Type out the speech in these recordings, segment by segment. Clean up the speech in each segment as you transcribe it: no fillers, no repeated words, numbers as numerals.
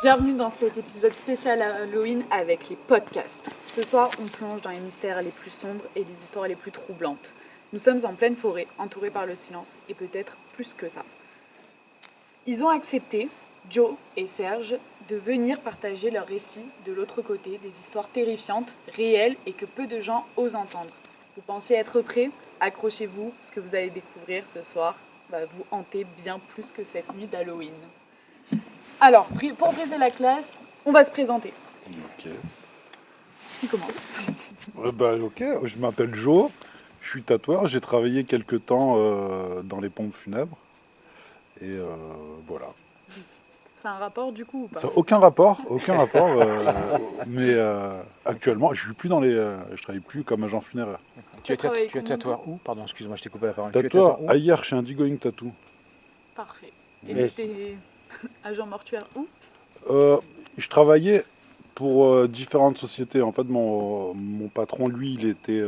Bienvenue dans cet épisode spécial Halloween avec les podcasts. Ce soir, on plonge dans les mystères les plus sombres et les histoires les plus troublantes. Nous sommes en pleine forêt, entourés par le silence et peut-être plus que ça. Ils ont accepté, Joe et Serge, de venir partager leurs récits de l'autre côté, des histoires terrifiantes, réelles et que peu de gens osent entendre. Vous pensez être prêts? Accrochez-vous, ce que vous allez découvrir ce soir va vous hanter bien plus que cette nuit d'Halloween. Alors, pour briser la classe, on va se présenter. Ok. Qui commence? Ok, je m'appelle Joe, je suis tatoueur, j'ai travaillé quelques temps dans les pompes funèbres. Et voilà. C'est un rapport du coup ou pas? Ça, aucun rapport, mais actuellement, je suis plus dans les. Je travaille plus comme agent funéraire. Tu es tatoueur où? Pardon, excuse-moi, je t'ai coupé la parole. Tatoueur à hier chez Indigoing Tattoo. Parfait. Et Yes. t'es agent mortuaire où? Je travaillais pour différentes sociétés. En fait, mon patron, lui, il était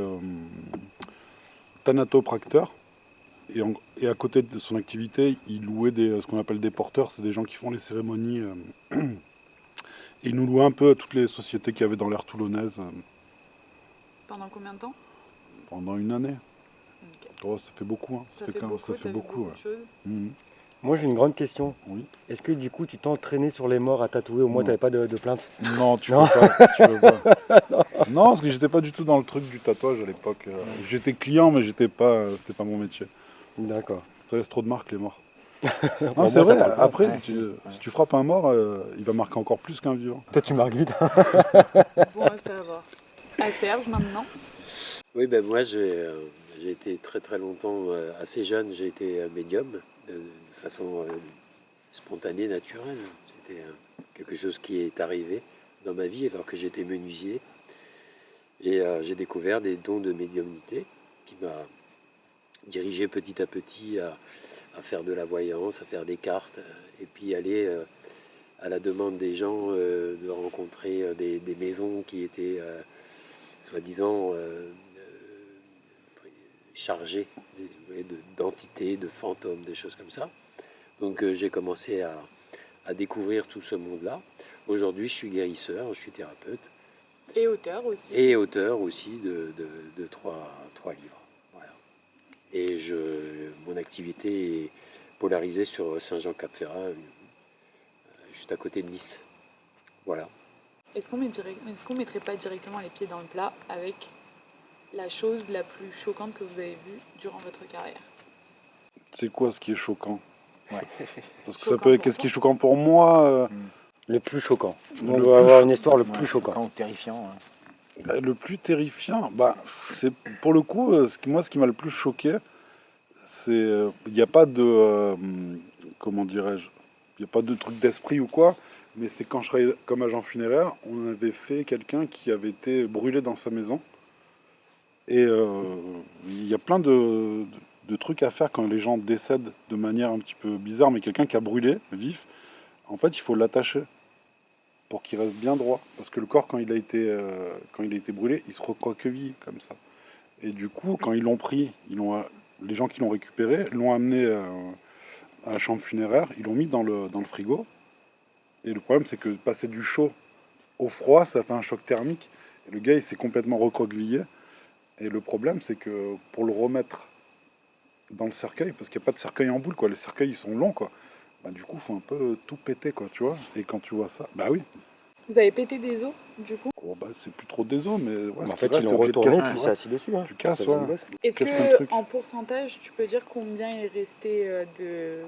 thanatopracteur. Et à côté de son activité, il louait ce qu'on appelle des porteurs. C'est des gens qui font les cérémonies. Et il nous louait un peu à toutes les sociétés qu'il y avait dans l'aire toulonnaise Pendant combien de temps? pendant une année. Ok. Oh, ça fait beaucoup. Hein. Ça fait beaucoup, ouais. de choses. Mhm. Moi j'ai une grande question. Oui. Est-ce que du coup tu t'entraînais sur les morts à tatouer, au moins Non. t'avais pas de plainte? Non, tu Non. peux pas. Tu peux pas. Non, parce que j'étais pas du tout dans le truc du tatouage à l'époque. J'étais client, mais c'était pas mon métier. D'accord. Ça laisse trop de marques, les morts. Pour Non, c'est moi, ça vrai. parle pas. Après, Ouais. si tu frappes un mort, il va marquer encore plus qu'un vivant. Toi tu marques vite. Bon à savoir. À Serge maintenant. Oui, ben moi j'ai été très très longtemps, assez jeune, j'ai été médium de façon spontanée, naturelle. C'était quelque chose qui est arrivé dans ma vie alors que j'étais menuisier. Et j'ai découvert des dons de médiumnité qui m'a dirigé petit à petit à faire de la voyance, à faire des cartes, et puis aller à la demande des gens de rencontrer des maisons qui étaient soi-disant chargé d'entités, de fantômes, des choses comme ça. Donc j'ai commencé à découvrir tout ce monde-là. Aujourd'hui, je suis guérisseur, je suis thérapeute Et auteur aussi. et auteur aussi de trois livres. Voilà. Et mon activité est polarisée sur Saint-Jean-Cap-Ferrat, juste à côté de Nice. Voilà. Est-ce qu'on mettrait pas directement les pieds dans le plat avec la chose la plus choquante que vous avez vue durant votre carrière? C'est quoi ce qui est choquant? Ouais. Parce que Choquant pour qu'est-ce qui toi est choquant pour moi Le plus choquant. Le On plus va avoir une histoire le plus choquant. Quand terrifiant. Le plus terrifiant, c'est pour le coup, ce qui m'a le plus choqué, c'est il n'y a pas de comment dirais-je, il n'y a pas de truc d'esprit ou quoi, mais c'est quand je travaillais comme agent funéraire, on avait fait quelqu'un qui avait été brûlé dans sa maison, et il y a plein de trucs à faire quand les gens décèdent de manière un petit peu bizarre, mais quelqu'un qui a brûlé vif, en fait, il faut l'attacher pour qu'il reste bien droit. Parce que le corps, quand il a été brûlé, il se recroqueville comme ça. Et du coup, quand ils l'ont pris, les gens qui l'ont récupéré l'ont amené à la chambre funéraire, ils l'ont mis dans le frigo. Et le problème, c'est que passer du chaud au froid, ça fait un choc thermique. Et le gars, il s'est complètement recroquevillé. Et le problème, c'est que pour le remettre dans le cercueil, parce qu'il n'y a pas de cercueil en boule, quoi. Les cercueils, ils sont longs, quoi. Du coup, il faut un peu tout péter, quoi, tu vois. Et quand tu vois ça, oui. Vous avez pété des os du coup? C'est plus trop des os, mais ouais, En ce fait qui reste, ils t'es l'ont obligé de retourné casser, puis tu c'est assis dessus. Hein. Tu casses, Ça faisait ouais. une bosse. Est-ce Qu'est-ce qu'un que truc en pourcentage, tu peux dire combien est resté De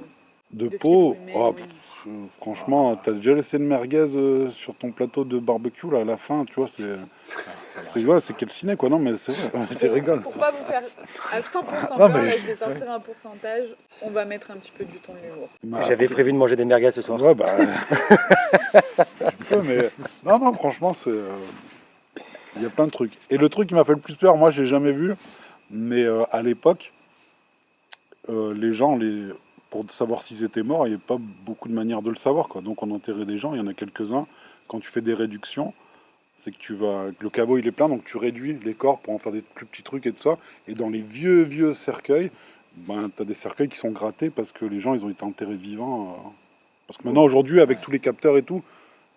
de peau, fibres humaines, oui. franchement, t'as déjà laissé une merguez sur ton plateau de barbecue, là, à la fin, tu vois, c'est calciné, quoi. Non, mais c'est vrai, tu rigoles. Pour pas vous faire à 100% Non, peur, mais- là je vais sortir un pourcentage, on va mettre un petit peu du ton de l'humour. J'avais prévu de manger des merguez ce soir. Ouais, tu peux, mais... Non, franchement, il y a plein de trucs. Et le truc qui m'a fait le plus peur, moi, je l'ai jamais vu, mais à l'époque, les gens, pour savoir s'ils étaient morts, il n'y avait pas beaucoup de manières de le savoir, quoi. Donc on enterrait des gens, il y en a quelques-uns. Quand tu fais des réductions, c'est que le caveau il est plein, donc tu réduis les corps pour en faire des plus petits trucs et tout ça. Et dans les vieux cercueils, tu as des cercueils qui sont grattés parce que les gens ils ont été enterrés vivants. Parce que maintenant aujourd'hui, avec tous les capteurs et tout,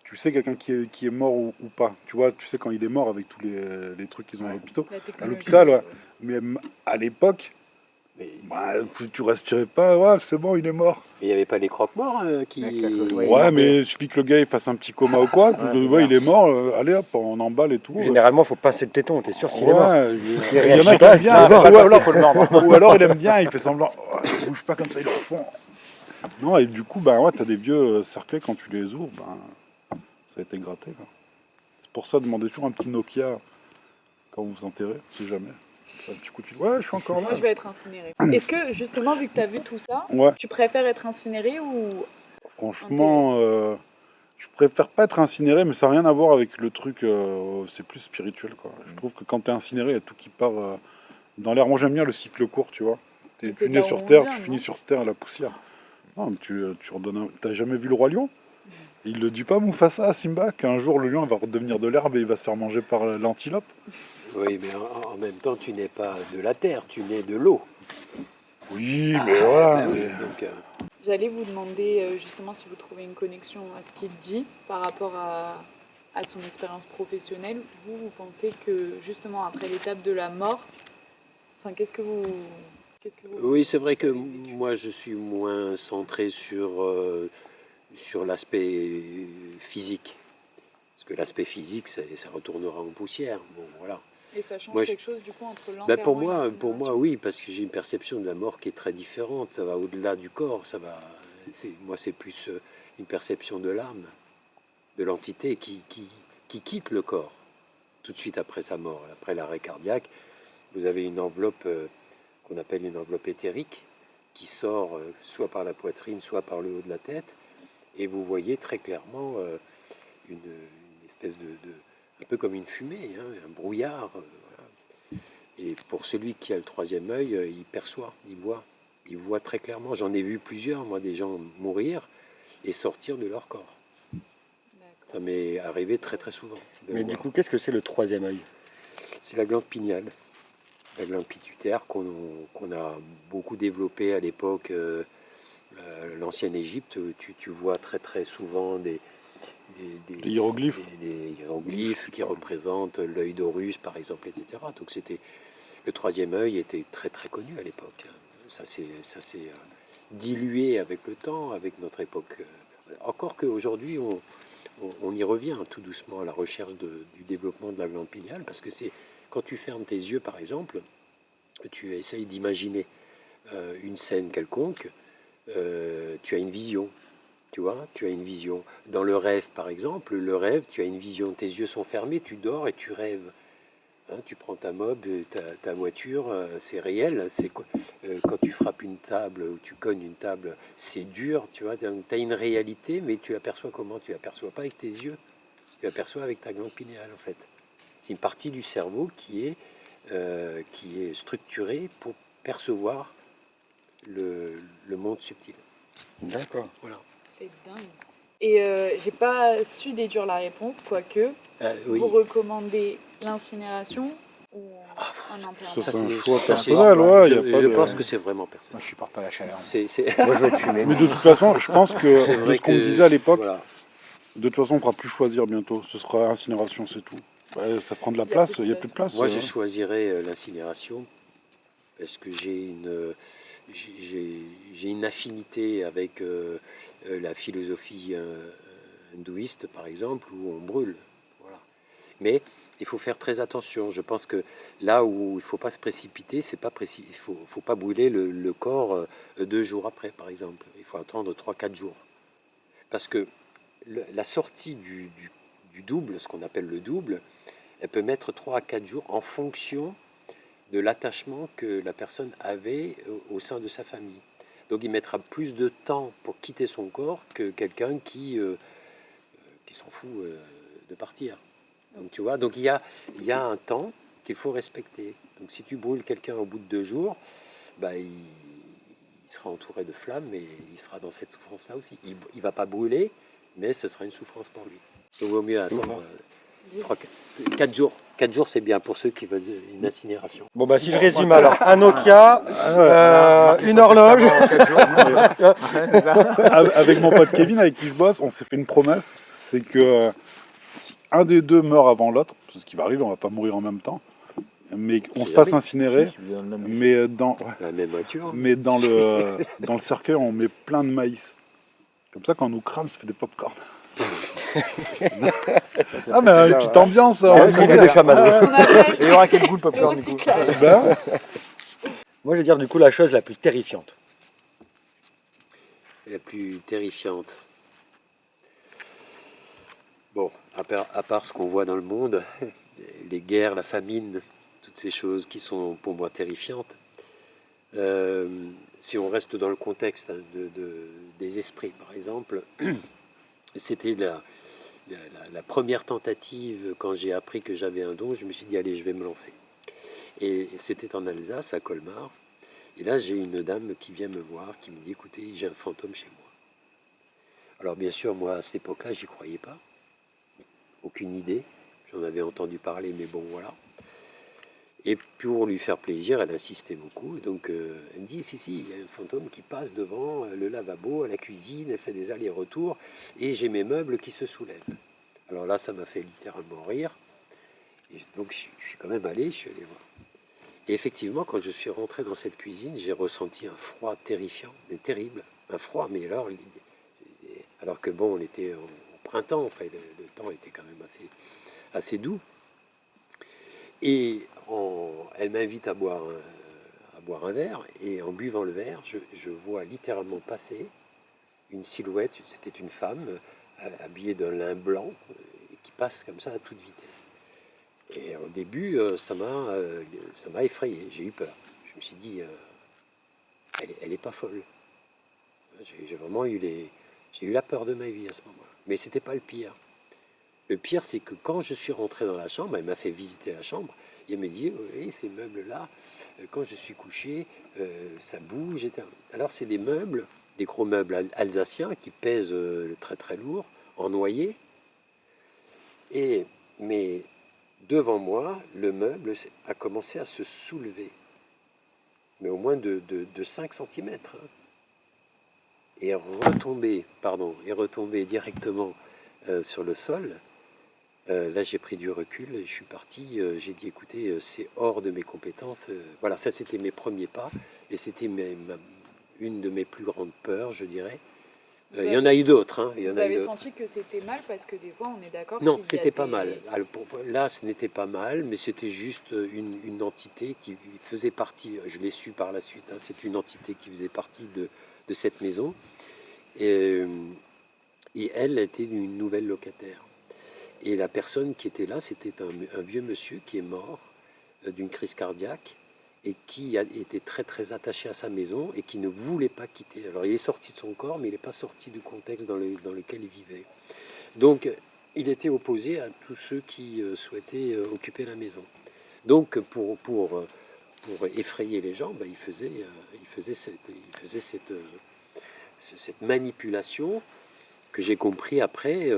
tu sais quelqu'un qui est mort ou pas. Tu vois, tu sais quand il est mort avec tous les trucs qu'ils ont à l'hôpital. La À technologie. l'hôpital, ouais. Mais à l'époque, Mais tu respirais pas, ouais, c'est bon, il est mort. il n'y avait pas les croque-morts qui. Avec la cloche, Ouais, Ouais, mais il suffit que le gars il fasse un petit coma ou quoi, Ouais, ouais, il est mort, allez hop, on emballe et tout. Généralement, faut passer le téton, t'es sûr s'il est mort. Ouais, Il il y en a réagit qui pas, aiment bien, c'est mort. ou alors, faut le mordre. ou alors il aime bien, il fait semblant, oh, il bouge pas comme ça, il est au fond. Non, et du coup, bah ouais, t'as des vieux cercueils, quand tu les ouvres, ben, ça a été gratté. Quoi. C'est pour ça, demandez toujours un petit Nokia quand vous vous enterrez, si jamais. Un petit coup de fil. Ouais, je suis encore là. Moi, je vais être incinérée. Est-ce que, justement, vu que tu as vu tout ça, Ouais, tu préfères être incinérée ou... franchement, je préfère pas être incinéré, mais ça n'a rien à voir avec le truc, c'est plus spirituel, quoi. Je trouve que quand t'es incinéré, il y a tout qui part dans l'air. Moi, j'aime bien le cycle court, tu vois. T'es Mais c'est né là où sur on Terre, vient, tu non finis sur Terre à la poussière. Non, mais tu redonnes un... T'as jamais vu le Roi Lion? Il le dit pas, Mufasa, à Simba, qu'un jour le lion va redevenir de l'herbe et il va se faire manger par l'antilope? Oui, mais en même temps, tu n'es pas de la terre, tu n'es de l'eau. Oui, mais voilà. Bah oui, mais- donc, J'allais vous demander, justement, si vous trouvez une connexion à ce qu'il dit par rapport à son expérience professionnelle. Vous pensez que, justement, après l'étape de la mort, enfin, qu'est-ce que vous... oui, c'est vrai que vous avez vécu moi, je suis moins centré sur l'aspect physique. Parce que l'aspect physique, ça retournera en poussière. Bon, voilà. Et ça change Moi, quelque chose, du coup, entre Ben, l'enterrement pour et moi, l'incinération? oui, parce que j'ai une perception de la mort qui est très différente. Ça va au-delà du corps. Moi, c'est plus une perception de l'âme, de l'entité qui quitte le corps tout de suite après sa mort. Après l'arrêt cardiaque, vous avez une enveloppe qu'on appelle une enveloppe éthérique qui sort soit par la poitrine, soit par le haut de la tête, et vous voyez très clairement une espèce un peu comme une fumée, hein, un brouillard. Voilà. Et pour celui qui a le troisième œil, il perçoit, il voit très clairement. J'en ai vu plusieurs, moi, des gens mourir et sortir de leur corps. D'accord. Ça m'est arrivé très très souvent. de Mais du voir. coup, qu'est-ce que c'est le troisième œil? C'est la glande pinéale, la glande pituitaire qu'on a beaucoup développée à l'époque, l'ancienne Égypte. Tu vois très très souvent Des hiéroglyphes. des hiéroglyphes qui représentent l'œil d'Horus, par exemple, etc. Donc le troisième œil était très très connu à l'époque. Ça s'est dilué avec le temps, avec notre époque. Encore qu'aujourd'hui, on y revient tout doucement à la recherche du développement de la glande pinéale, parce que c'est quand tu fermes tes yeux, par exemple, tu essayes d'imaginer une scène quelconque, tu as une vision. Tu vois, tu as une vision. Dans le rêve, par exemple, le rêve, tu as une vision. Tes yeux sont fermés, tu dors et tu rêves. Hein, tu prends ta mob, ta voiture, c'est réel. Quand tu frappes une table ou tu cognes une table, c'est dur. Tu vois, tu as une réalité, mais tu l'aperçois comment? Tu l'aperçois pas avec tes yeux. Tu l'aperçois avec ta glande pinéale, en fait. C'est une partie du cerveau qui est structurée pour percevoir le monde subtil. D'accord. Voilà. C'est dingue. Et j'ai pas su déduire la réponse, quoique. Oui. Vous recommandez l'incinération ou un enterrement? Ça, Ça, c'est un c'est choix ça, c'est- personnel, ouais, y a je pas de- pense que c'est vraiment personnel. Moi, je supporte pas la chaleur. Moi, je vais te fumer. Mais de toute façon, je pense que C'est de vrai ce qu'on me que, disait à l'époque, voilà. de toute façon, on ne pourra plus choisir bientôt. Ce sera incinération, c'est tout. Ouais, ça prend de la Il y a place, plus de il n'y a plus de place. Moi, je choisirais l'incinération parce que j'ai une affinité avec la philosophie hindouiste, par exemple, où on brûle. Voilà. Mais il faut faire très attention. Je pense que là où il ne faut pas se précipiter, il faut pas brûler le corps 2 jours après, par exemple. Il faut attendre 3-4 jours. Parce que la sortie du double, ce qu'on appelle le double, elle peut mettre 3 à 4 jours en fonction de l'attachement que la personne avait au sein de sa famille. Donc il mettra plus de temps pour quitter son corps que quelqu'un qui s'en fout de partir. Donc tu vois, donc il y a un temps qu'il faut respecter. Donc si tu brûles quelqu'un au bout de 2 jours, bah, il sera entouré de flammes et il sera dans cette souffrance-là aussi. Il ne va pas brûler, mais ce sera une souffrance pour lui. Donc il vaut mieux attendre 4 jours. 4 jours, c'est bien pour ceux qui veulent une incinération. Bon, bah, si je résume alors, un Nokia, une horloge. Avec mon pote Kevin, avec qui je bosse, on s'est fait une promesse, c'est que si un des deux meurt avant l'autre, ce qui va arriver, on va pas mourir en même temps, mais on se fasse incinérer, mais La même voiture. mais dans le cercueil, on met plein de maïs. Comme ça, quand on nous crame, ça fait des pop-corn. Ah, mais une petite ambiance. Ah, c'est des chamallows. Ce qu'on appelle Et il y aura quel goût le le popcorn du coup? recyclage. Ben, Moi, je vais dire du coup la chose la plus terrifiante. La plus terrifiante. Bon, à part ce qu'on voit dans le monde, les guerres, la famine, toutes ces choses qui sont pour moi terrifiantes. Si on reste dans le contexte des esprits, par exemple, c'était la première tentative quand j'ai appris que j'avais un don. Je me suis dit, allez, je vais me lancer. Et c'était en Alsace, à Colmar. Et là, j'ai une dame qui vient me voir, qui me dit, écoutez, j'ai un fantôme chez moi. Alors bien sûr, moi, à cette époque-là, j'y croyais pas. Aucune idée. J'en avais entendu parler, mais bon, voilà. Et pour lui faire plaisir, elle insistait beaucoup. Donc elle me dit, si, il y a un fantôme qui passe devant le lavabo, à la cuisine, elle fait des allers-retours, et j'ai mes meubles qui se soulèvent. Alors là, ça m'a fait littéralement rire. Et donc je suis quand même allé, je suis allé voir. Et effectivement, quand je suis rentré dans cette cuisine, j'ai ressenti un froid terrifiant, mais terrible. Un froid, mais alors que bon, on était au printemps, enfin, le temps était quand même assez doux. Et elle m'invite à boire un verre, et en buvant le verre, je vois littéralement passer une silhouette, c'était une femme habillée d'un lin blanc, qui passe comme ça à toute vitesse. Et au début, ça m'a effrayé, j'ai eu peur. Je me suis dit, elle est pas folle. J'ai vraiment j'ai eu la peur de ma vie à ce moment-là. Mais c'était pas le pire. Le pire, c'est que quand je suis rentré dans la chambre, elle m'a fait visiter la chambre, et elle m'a dit, oui, ces meubles-là, quand je suis couché, ça bouge. Alors, c'est des meubles, des gros meubles alsaciens qui pèsent très très lourd, en noyer. Mais devant moi, le meuble a commencé à se soulever, mais au moins de 5 cm. Et retomber directement sur le sol. Là, j'ai pris du recul, et je suis parti, j'ai dit, écoutez, c'est hors de mes compétences. Voilà, ça, c'était mes premiers pas, et c'était une de mes plus grandes peurs, je dirais. Il y en a eu d'autres. Hein, Vous avez senti que c'était mal, parce que des fois, on est d'accord. Non, c'était pas mal. Alors, là, ce n'était pas mal, mais c'était juste une entité qui faisait partie, je l'ai su par la suite, hein, c'est une entité qui faisait partie de cette maison. Et elle était une nouvelle locataire. Et la personne qui était là, c'était un vieux monsieur qui est mort d'une crise cardiaque et qui était très très attaché à sa maison et qui ne voulait pas quitter. Alors il est sorti de son corps, mais il n'est pas sorti du contexte dans lequel il vivait. Donc il était opposé à tous ceux qui souhaitaient occuper la maison. Donc pour effrayer les gens, il faisait cette manipulation que j'ai compris après.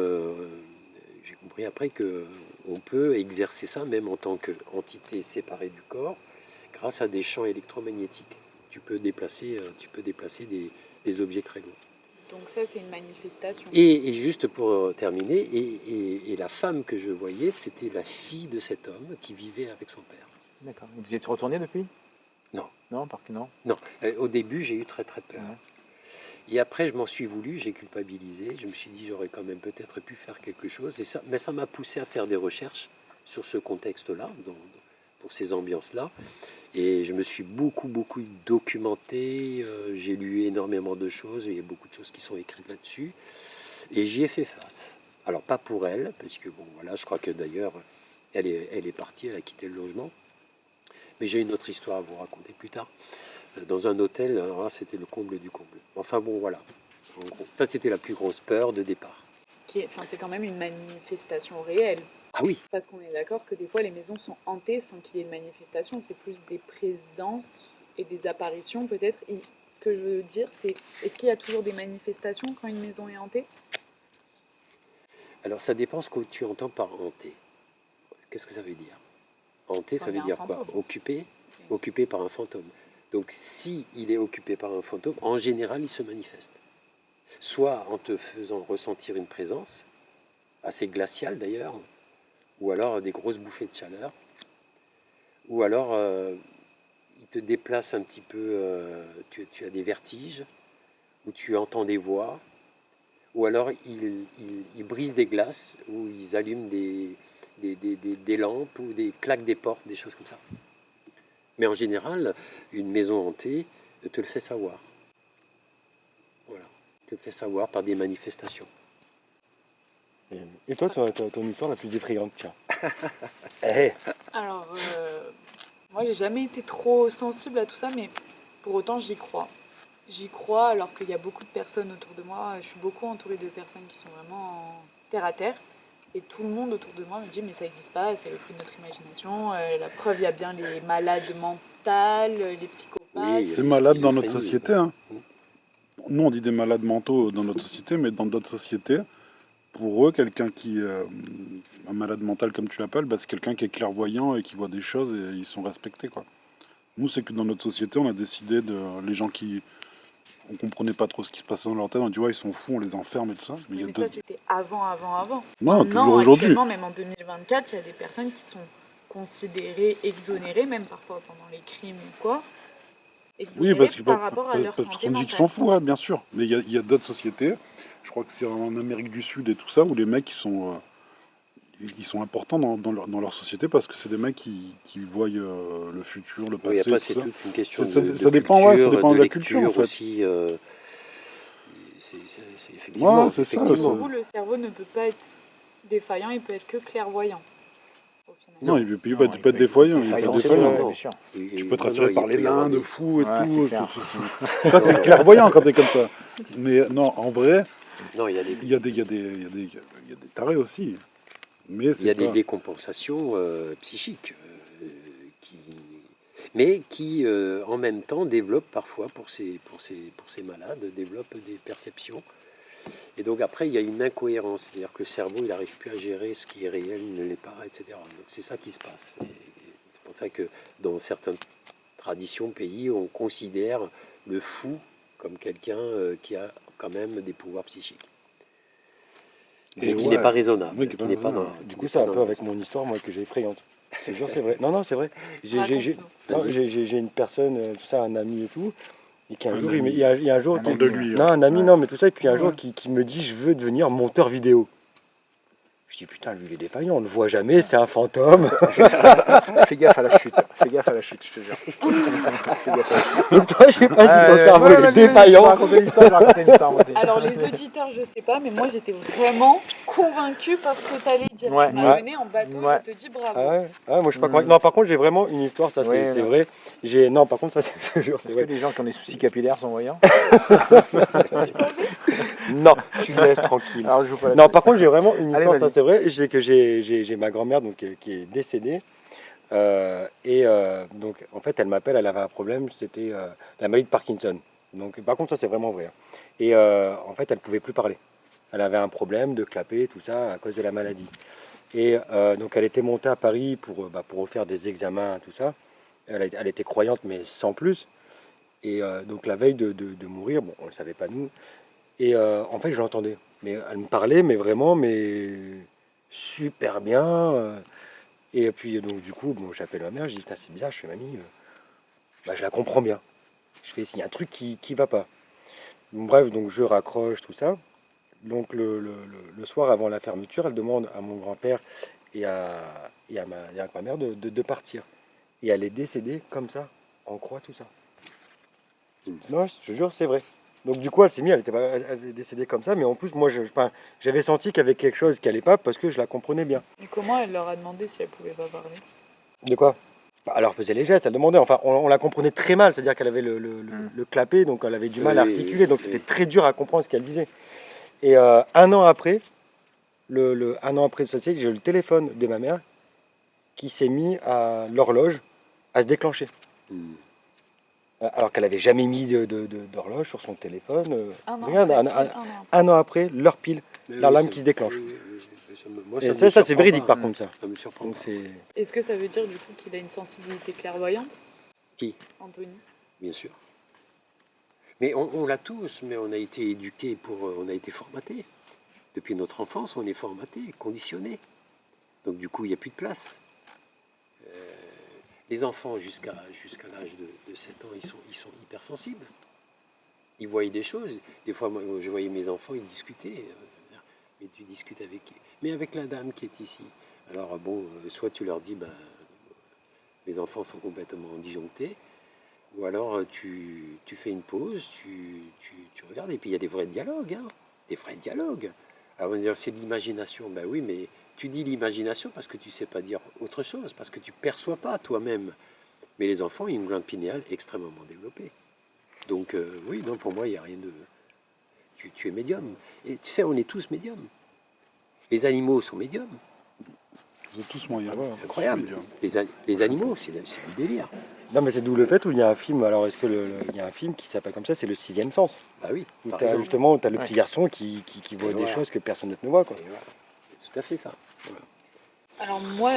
J'ai compris après qu'on peut exercer ça même en tant qu'entité séparée du corps grâce à des champs électromagnétiques. Tu peux déplacer des objets très lourds. Donc ça, c'est une manifestation. Et juste pour terminer, et la femme que je voyais, c'était la fille de cet homme qui vivait avec son père. D'accord. Vous y êtes retourné depuis? Non. Non, parce que non. Non. Au début, j'ai eu très très peur. Ouais. Et après, je m'en suis voulu, j'ai culpabilisé. Je me suis dit, j'aurais quand même peut-être pu faire quelque chose. Mais ça m'a poussé à faire des recherches sur ce contexte-là, pour ces ambiances-là. Et je me suis beaucoup documenté. J'ai lu énormément de choses. Il y a beaucoup de choses qui sont écrites là-dessus. Et j'y ai fait face. Alors, pas pour elle, parce que, bon, voilà, je crois que d'ailleurs, elle est partie, elle a quitté le logement. Mais j'ai une autre histoire à vous raconter plus tard. Dans un hôtel, alors là, c'était le comble du comble. Enfin bon, voilà. En gros, ça, c'était la plus grosse peur de départ. C'est quand même une manifestation réelle. Ah oui. Parce qu'on est d'accord que des fois, les maisons sont hantées sans qu'il y ait une manifestation. C'est plus des présences et des apparitions, peut-être. Ce que je veux dire, c'est, est-ce qu'il y a toujours des manifestations quand une maison est hantée? Alors, ça dépend ce que tu entends par hanté. qu'est-ce que ça veut dire? Hanté, ça Enfin, il y veut a un dire quoi? fantôme. Occupé par un fantôme. Donc si il est occupé par un fantôme, en général, il se manifeste. Soit en te faisant ressentir une présence, assez glaciale d'ailleurs, ou alors des grosses bouffées de chaleur, ou alors il te déplace un petit peu, tu as des vertiges, ou tu entends des voix, ou alors il brise des glaces, ou ils allument des lampes, ou des claques des portes, des choses comme ça. Mais en général, une maison hantée te le fait savoir. Voilà, te le fait savoir par des manifestations. Et toi, ton histoire la plus effrayante, tiens. Eh, Alors, moi, j'ai jamais été trop sensible à tout ça, mais pour autant, j'y crois. J'y crois alors qu'il y a beaucoup de personnes autour de moi. Je suis beaucoup entourée de personnes qui sont vraiment terre à terre. Et tout le monde autour de moi me dit mais ça n'existe pas, c'est le fruit de notre imagination. La preuve, il y a bien les malades mentales, les psychopathes. Oui, C'est malade dans notre schizophrénie. société. Hein. Nous, on dit des malades mentaux dans notre société, mais dans d'autres sociétés, pour eux, quelqu'un qui. Un malade mental, comme tu l'appelles, bah, c'est quelqu'un qui est clairvoyant et qui voit des choses et ils sont respectés. Quoi. Nous, c'est que dans notre société, on a décidé de. Les gens qui. On comprenait pas trop ce qui se passait dans leur tête, on dit ouais, ils sont fous, on les enferme et tout ça. Mais il y a Mais d'autres- ça, c'était avant. Non, Maintenant, toujours aujourd'hui. actuellement, même en 2024, il y a des personnes qui sont considérées exonérées, même parfois pendant les crimes ou quoi, Oui, exonérées par rapport à leur parce santé qu'on dit qu'ils mentale. s'en foutent, ouais, bien sûr. Mais il y a d'autres sociétés, je crois que c'est en Amérique du Sud et tout ça, où les mecs ils sont importants dans leur société parce que c'est des mecs qui voient le futur, le passé. Oui, après, tout c'est ça. toute une question Ça- de ça dépend, ouais, ça culture, dépend de la lecture culture, en fait. aussi. C'est effectivement. Ouais, c'est ça, effectivement. Pour vous, le cerveau ne peut pas être défaillant, il peut être que clairvoyant. Au final. Non, il peut Non, être défaillant. Il peut être forcément, défaillant. non. bien sûr. Tu peux être Non, attiré il par peut les y avoir nains de des- fous et Ouais, tout. c'est clair. Ça, t'es clairvoyant quand t'es comme ça. Mais non, en vrai, Non, il y a des, il y a des tarés aussi. Mais il y a c'est des pas... décompensations psychiques, mais qui, en même temps, développent parfois, pour ces malades, développent des perceptions. Et donc après, il y a une incohérence, c'est-à-dire que le cerveau, il n'arrive plus à gérer ce qui est réel, il ne l'est pas, etc. Donc c'est ça qui se passe. Et c'est pour ça que dans certaines traditions, pays, on considère le fou comme quelqu'un qui a quand même des pouvoirs psychiques. Et Et qui ouais. n'est pas raisonnable. Oui, qui est pas raisonnable. du coup, c'est un peu avec mon histoire, moi, que j'ai effrayante. Je te jure, c'est vrai. Non, c'est vrai. J'ai une personne, tout ça, un ami et tout, et qui un Un jour, ami. il y a un jour, Parle de lui. non, hein. un ami, Ouais. non, mais tout ça, et puis un Ouais. jour, qui me dit, je veux devenir monteur vidéo. Je dis, putain, lui, il est défaillant, on ne le voit jamais, c'est un fantôme. Fais gaffe à la chute. Fais gaffe à la chute, je te jure. Fais gaffe à la chute. Donc toi, je sais pas si ton cerveau Ouais, est vas-y, défaillant. Je vais raconter l'histoire, je vais raconter une histoire, moi aussi. Alors les auditeurs, je sais pas, mais moi j'étais vraiment convaincue par ce que tu allais dire. Ouais. Tu m'as Ouais. mené en bateau, Ouais. je te dis bravo. Ah ouais, moi je suis pas Mm. convaincu. Non, par contre, j'ai vraiment une histoire, ça Oui, c'est non. vrai. Non, par contre, ça, je te jure, c'est Est-ce que vrai. les gens qui ont des soucis capillaires sont voyants? Non, tu me laisses tranquille. Alors je joue pas la Non, par contre, j'ai vraiment une Allez, histoire, ça vas-y. c'est vrai. C'est que j'ai ma grand-mère donc, qui est décédée. Donc, en fait, elle m'appelle, elle avait un problème, c'était la maladie de Parkinson. Donc, par contre, ça c'est vraiment vrai. Et en fait, elle pouvait plus parler. Elle avait un problème de clapper, tout ça, à cause de la maladie. Et donc, elle était montée à Paris pour refaire des examens, tout ça. Elle était croyante, mais sans plus. Et donc, la veille de mourir, bon, on ne le savait pas nous. Et en fait, je l'entendais. Mais elle me parlait, mais vraiment, mais super bien. Et puis, donc, du coup, bon, j'appelle ma mère, je dis, putain, c'est bizarre, je fais, mamie, je la comprends bien. Je fais, s'il y a un truc qui va pas. Donc, bref, donc je raccroche, tout ça. Donc, le soir, avant la fermeture, elle demande à mon grand-père et à ma mère de partir. Et elle est décédée comme ça, en croix, tout ça. Non, je te jure, c'est vrai. Donc du coup, elle s'est mise, elle est décédée comme ça, mais en plus, moi, j'avais senti qu'il y avait quelque chose qui allait pas parce que je la comprenais bien. Et comment elle leur a demandé si elle pouvait pas parler? De quoi? Bah, elle leur faisait les gestes, elle demandait, enfin, on la comprenait très mal, c'est-à-dire qu'elle avait le clapet, donc elle avait du mal à Oui, articuler, donc oui. c'était très dur à comprendre ce qu'elle disait. Et un an après, un an après ça, j'ai eu le téléphone de ma mère qui s'est mis à l'horloge à se déclencher. Alors qu'elle avait jamais mis d'horloge sur son téléphone. Un an Regarde, après, un an après, l'heure pile. Mais L'alarme ça- qui se déclenche. oui, ça moi, Et me ça c'est surprend véridique pas. par contre ça. Ça me surprend Donc pas. c'est... Est-ce que ça veut dire du coup qu'il a une sensibilité clairvoyante, Qui? Anthony? Bien sûr. Mais on l'a tous, mais on a été éduqués on a été formatés. Depuis notre enfance, on est formaté, conditionné. Donc du coup, il n'y a plus de place. Les enfants, jusqu'à l'âge de 7 ans, ils sont hypersensibles. Ils voient des choses. Des fois, moi, je voyais mes enfants, ils discutaient. Mais tu discutes avec qui? Mais avec la dame qui est ici. Alors bon, soit tu leur dis, ben, mes enfants sont complètement disjonctés, ou alors tu fais une pause, tu regardes, et puis il y a des vrais dialogues, hein, des vrais dialogues. Alors on va dire c'est de l'imagination, ben oui, mais tu dis l'imagination parce que tu ne sais pas dire autre chose, parce que tu ne perçois pas toi-même. Mais les enfants ont une glande pinéale extrêmement développée. Donc oui, non, pour moi, il n'y a rien de... Tu es médium. Et tu sais, on est tous médiums. Les animaux sont médiums. Vous êtes tous moyens. C'est incroyable. Les animaux, c'est du délire. Non mais c'est d'où le fait où il y a un film, alors est-ce que il y a un film qui s'appelle comme ça, c'est Le Sixième Sens. Bah oui, Où par t'as exemple. justement où t'as le Ouais. petit garçon qui voit Et des voilà. choses que personne d'autre ne voit quoi. Et voilà. C'est tout à fait ça. Voilà. Alors moi,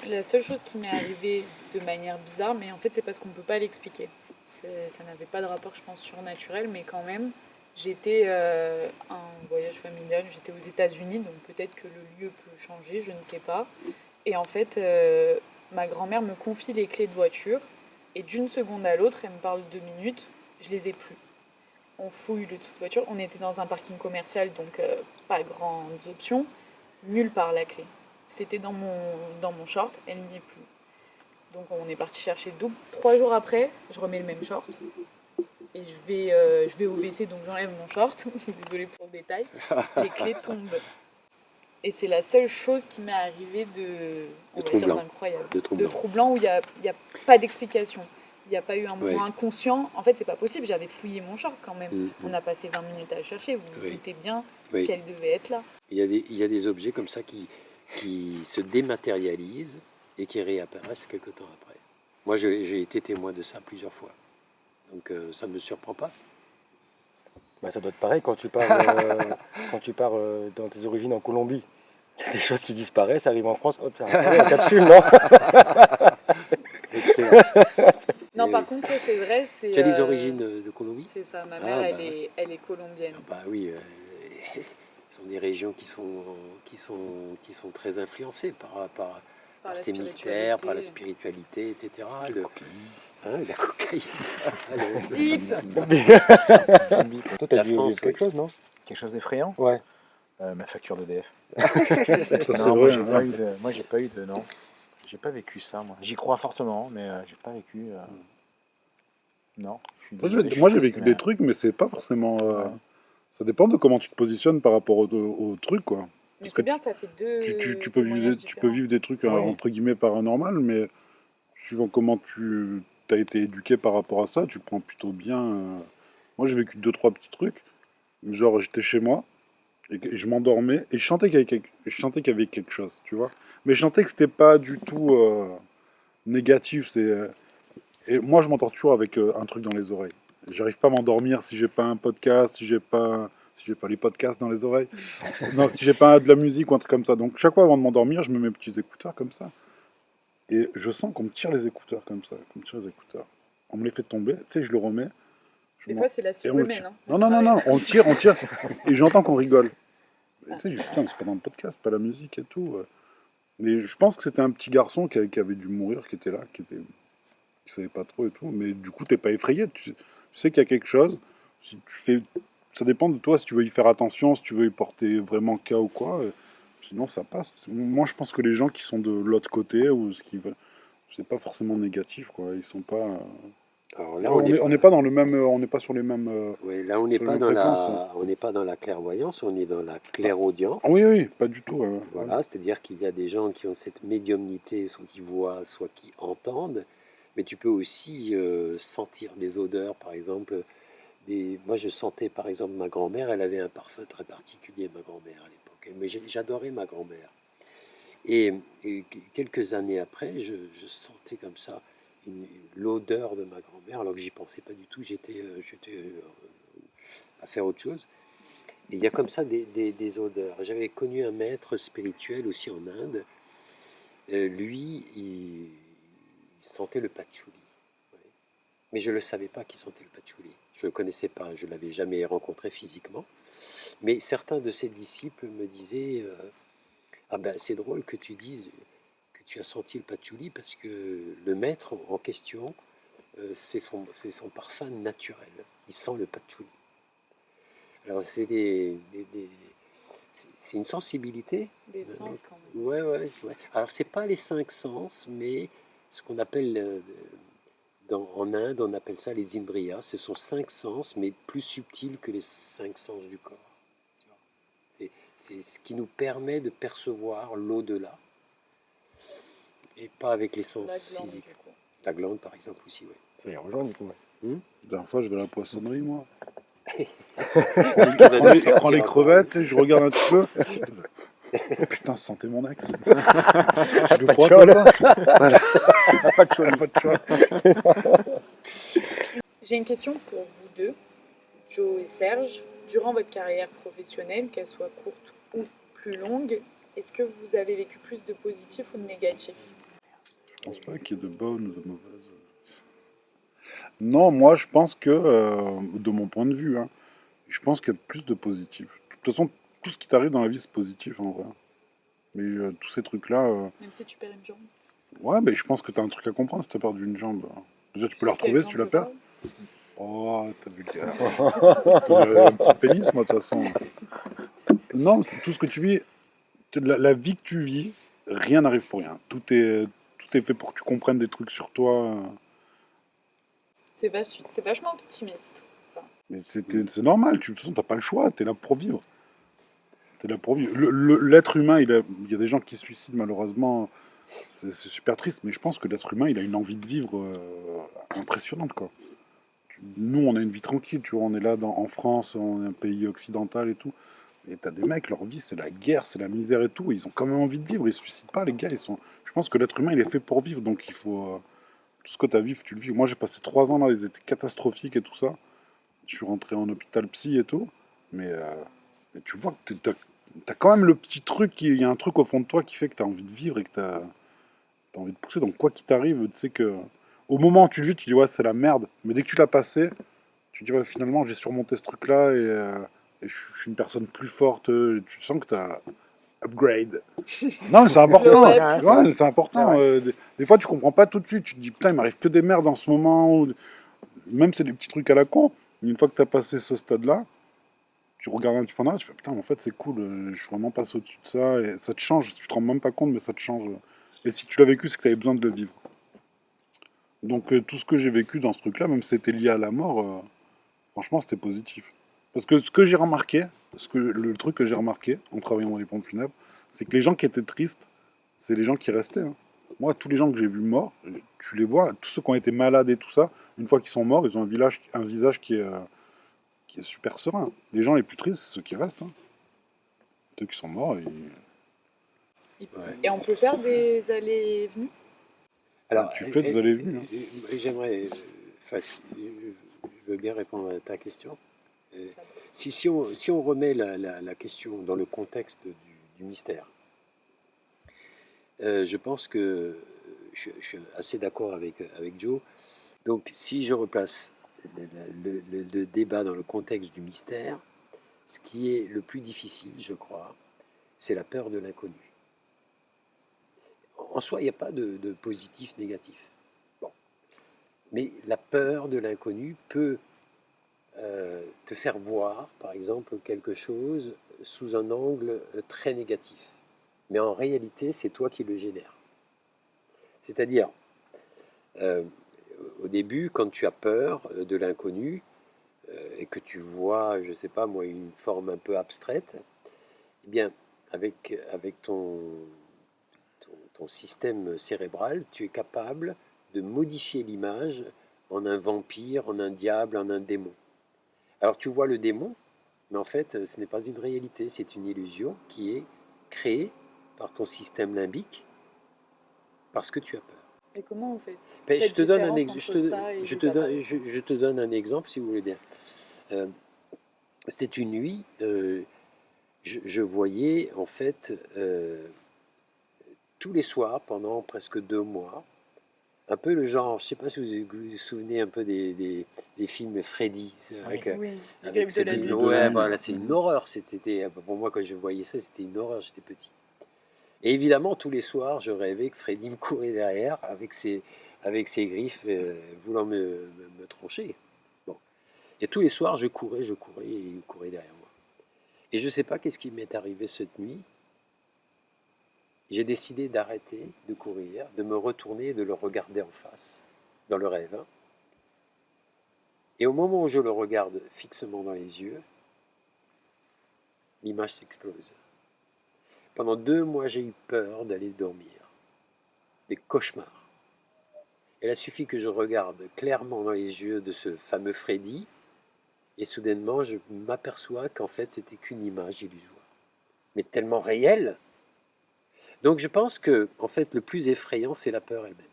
la seule chose qui m'est arrivée de manière bizarre, mais en fait c'est parce qu'on ne peut pas l'expliquer. Ça n'avait pas de rapport, je pense, surnaturel, mais quand même, j'étais un voyage familial, j'étais aux États-Unis, donc peut-être que le lieu peut changer, je ne sais pas. Et en fait, ma grand-mère me confie les clés de voiture, et d'une seconde à l'autre, elle me parle 2 minutes, je les ai plus. On fouille le dessous de voiture, on était dans un parking commercial, donc pas grandes options, nulle part la clé. C'était dans mon short, elle n'y est plus. Donc on est parti chercher le double. 3 jours après, je remets le même short. Et je vais au WC, donc j'enlève mon short. Désolée pour le détail. Les clés tombent. Et c'est la seule chose qui m'est arrivée on va dire, troublant. d'incroyable. De troublant. De troublant où il y a pas d'explication. Il n'y a pas eu un moment Ouais. inconscient. En fait, c'est pas possible. J'avais fouillé mon short quand même. Mhm. On a passé 20 minutes à le chercher. Vous vous Oui. doutez bien Oui. qu'elle devait être là. Il y a des objets comme ça qui se dématérialisent et qui réapparaissent quelque temps après. Moi, j'ai été témoin de ça plusieurs fois. Donc ça ne me surprend pas. Bah, ça doit être pareil quand tu pars, dans tes origines en Colombie. Il y a des choses qui disparaissent, ça arrive en France, hop, ça apparaît en capsule, non? Excellent. Non, Et par oui. contre, ça c'est vrai. Tu as des origines de Colombie? C'est ça, ma Ah, mère, bah elle est colombienne. Ah bah oui, ce sont des régions qui sont très influencées par Par la ces mystères, par la spiritualité, etc. La cocaïne. Le- Bip. Toi, t'as La dû France, vivre quelque chose, non? Quelque chose d'effrayant. Ouais. Ma facture d'EDF. Ça, c'est Non, moi vrai. j'ai hein. pas eu de non. J'ai pas vécu ça moi. J'y crois fortement, mais j'ai pas vécu. Non. Je suis désolé, je suis Moi, j'ai triste, vécu mais, des trucs, mais c'est pas forcément. Ouais. Ça dépend de comment tu te positionnes par rapport au truc, quoi. Mais Parce que c'est bien, ça fait deux tu peux témoignages tu peux différents. vivre des trucs Oui. entre guillemets paranormal, mais suivant comment tu as été éduqué par rapport à ça, tu prends plutôt bien. Moi, j'ai vécu deux, trois petits trucs. Genre, j'étais chez moi et je m'endormais et je sentais qu'il y avait quelque chose, tu vois. Mais je sentais que c'était pas du tout négatif. Et moi, je m'endors toujours avec un truc dans les oreilles. J'arrive pas à m'endormir si j'ai pas un podcast, si j'ai pas les podcasts dans les oreilles. Non, si j'ai pas de la musique ou un truc comme ça. Donc chaque fois avant de m'endormir, je me mets mes petits écouteurs comme ça. Et je sens qu'on me tire les écouteurs comme ça, qu'on me tire les écouteurs. On me les fait tomber, tu sais, je le remets. Des fois, c'est la Et cible on le humaine. tire. Hein. Non, Ça non, non, non, m'arrive. on tire, et j'entends qu'on rigole. Et Ah. tu sais, je dis, putain, mais c'est pas dans le podcast, pas la musique et tout. Mais je pense que c'était un petit garçon qui avait dû mourir, qui était là, qui savait pas trop et tout. Mais du coup, t'es pas effrayé. Tu sais qu'il y a quelque chose. Si tu fais, ça dépend de toi si tu veux y faire attention, si tu veux y porter vraiment cas ou quoi. Sinon, ça passe. Moi, je pense que les gens qui sont de l'autre côté ou ce qui veulent, c'est pas forcément négatif, quoi. Ils sont pas. Alors là, On n'est pas dans le même. On n'est pas sur les mêmes. ouais, là, on n'est sur les pas mêmes dans fréquences, hein. on n'est pas dans la clairvoyance, on est dans la clairaudience. Ah oui, oui, pas du tout. Voilà, c'est-à-dire qu'il y a des gens qui ont cette médiumnité, soit qui voient, soit qui entendent, mais tu peux aussi sentir des odeurs, par exemple. Moi, je sentais, par exemple, ma grand-mère, elle avait un parfum très particulier, ma grand-mère, à l'époque. Mais j'adorais ma grand-mère. Et quelques années après, je sentais comme ça l'odeur de ma grand-mère, alors que j'y pensais pas du tout, j'étais à faire autre chose. Et il y a comme ça des odeurs. J'avais connu un maître spirituel aussi en Inde. Lui, il sentait le patchouli. Ouais. Mais je ne le savais pas qu'il sentait le patchouli. Je ne le connaissais pas, je ne l'avais jamais rencontré physiquement. Mais certains de ses disciples me disaient ah ben c'est drôle que tu dises que tu as senti le patchouli parce que le maître en question, c'est son parfum naturel. Il sent le patchouli. Alors c'est une sensibilité. Des sens quand même. Ouais, ouais, ouais. Alors c'est pas les cinq sens, mais ce qu'on appelle en Inde, on appelle ça les indriyas. Ce sont cinq sens, mais plus subtils que les cinq sens du corps. Tu vois. C'est ce qui nous permet de percevoir l'au-delà et pas avec les La sens glande, physiques. du coup. La glande, par exemple, aussi, oui. Ça y rejoint du coup. Ouais. La dernière fois, je vais à la poissonnerie, moi. Ce qui va nous Je prends les sortir crevettes, je regarde un petit peu. Putain, sentez mon axe. Tu le Pas de crois, chol. toi, ça Voilà. Pas de chol. Pas de choix. J'ai une question pour vous deux, Joe et Serge. Durant votre carrière professionnelle, qu'elle soit courte ou plus longue, est-ce que vous avez vécu plus de positif ou de négatif? Je pense pas qu'il y ait de bonnes ou de mauvaises. Non, moi, je pense que, de mon point de vue, hein, je pense qu'il y a plus de positif. De toute façon, tout ce qui t'arrive dans la vie, c'est positif, en vrai. Mais tous ces trucs-là, Même si tu perds une jambe. ouais, mais je pense que t'as un truc à comprendre si t'as perdu une jambe. Déjà, tu peux la Sur quel retrouver si plan tu la tu perds. parles? Oh, t'as vulgaire. Un petit pénis, moi, de toute façon. Non, c'est tout ce que tu vis. La vie que tu vis, rien n'arrive pour rien. Tout est fait pour que tu comprennes des trucs sur toi. C'est vachement optimiste, ça. Mais c'est normal. De toute façon, t'as pas le choix. T'es là pour vivre. T'es là pour vivre. L'être humain, il y a des gens qui se suicident, malheureusement. C'est super triste. Mais je pense que l'être humain, il a une envie de vivre impressionnante, quoi. Nous, on a une vie tranquille. Tu vois, on est là en France, on est un pays occidental et tout. Et t'as des mecs, leur vie, c'est la guerre, c'est la misère et tout. Ils ont quand même envie de vivre. Ils se suicident pas, les gars. Je pense que l'être humain, il est fait pour vivre. Donc, il faut. Tout ce que tu as vécu, tu le vis. Moi, j'ai passé 3 ans là, ils étaient catastrophiques et tout ça. Je suis rentré en hôpital psy et tout. Mais tu vois que t'as quand même le petit truc. Il y a un truc au fond de toi qui fait que tu as envie de vivre et que tu as envie de pousser. Donc, quoi qu'il t'arrive, tu sais que. Au moment où tu le vis, tu dis, ouais, c'est la merde. Mais dès que tu l'as passé, tu dis, ouais, finalement, j'ai surmonté ce truc-là et je suis une personne plus forte. Tu sens que tu as upgrade. Non, mais c'est important. Ouais, Tu vois, c'est C'est important. vrai. Des fois, tu comprends pas tout de suite. Tu te dis, putain, il m'arrive que des merdes en ce moment. Même c'est des petits trucs à la con. Une fois que tu as passé ce stade-là, tu regardes un petit peu en arrière, tu fais, putain, en fait, c'est cool. Je suis vraiment passé au-dessus de ça. Et ça te change. Tu te rends même pas compte, mais ça te change. Et si tu l'as vécu, c'est que tu avais besoin de le vivre. Donc, tout ce que j'ai vécu dans ce truc-là, même si c'était lié à la mort, franchement, c'était positif. Parce que ce que j'ai remarqué, le truc que j'ai remarqué en travaillant dans les pompes funèbres, c'est que les gens qui étaient tristes, c'est les gens qui restaient, hein. Moi, tous les gens que j'ai vus morts, tu les vois, tous ceux qui ont été malades et tout ça, une fois qu'ils sont morts, ils ont un visage qui est super serein. Les gens les plus tristes, c'est ceux qui restent, hein. Ceux qui sont morts, Ouais. Et on peut faire des allées et venues? Alors, tu fais des allées-venues, hein. j'aimerais, je veux bien répondre à ta question. Si on remet la question dans le contexte du mystère, je pense que je suis assez d'accord avec Joe. Donc, si je replace le débat dans le contexte du mystère, ce qui est le plus difficile, je crois, c'est la peur de l'inconnu. En soi, il n'y a pas de positif, négatif. Bon. Mais la peur de l'inconnu peut te faire voir, par exemple, quelque chose sous un angle très négatif. Mais en réalité, c'est toi qui le génères. C'est-à-dire, euh, au début, quand tu as peur de l'inconnu et que tu vois, je ne sais pas moi, une forme un peu abstraite, eh bien, avec ton système cérébral, tu es capable de modifier l'image en un vampire, en un diable, en un démon. Alors tu vois le démon, mais en fait, ce n'est pas une réalité, c'est une illusion qui est créée par ton système limbique parce que tu as peur. Et comment on fait Ben, cette différence entre ça et les apparitions? je te donne un exemple si vous voulez bien. Euh, C'était une nuit, je voyais en fait tous les soirs pendant presque 2 mois, un peu le genre, je ne sais pas si vous vous souvenez un peu des films Freddy. C'est vrai Oui. que Oui, les avec griffes de la cette, nuit. ouais, nuit. voilà, c'est une horreur. C'était, pour moi, quand je voyais ça, c'était une horreur. J'étais petit. Et évidemment, tous les soirs, je rêvais que Freddy me courait derrière avec ses griffes, voulant me trancher. Bon. Et tous les soirs, je courais, et il courait derrière moi. Et je ne sais pas qu'est-ce qui m'est arrivé cette nuit. J'ai décidé d'arrêter de courir, de me retourner et de le regarder en face, dans le rêve. Hein. Et au moment où je le regarde fixement dans les yeux, l'image s'explose. Pendant 2 mois, j'ai eu peur d'aller dormir. Des cauchemars. Il a suffi que je regarde clairement dans les yeux de ce fameux Freddy, et soudainement, je m'aperçois qu'en fait, c'était qu'une image illusoire. Mais tellement réelle. Donc je pense que, en fait, le plus effrayant, c'est la peur elle-même.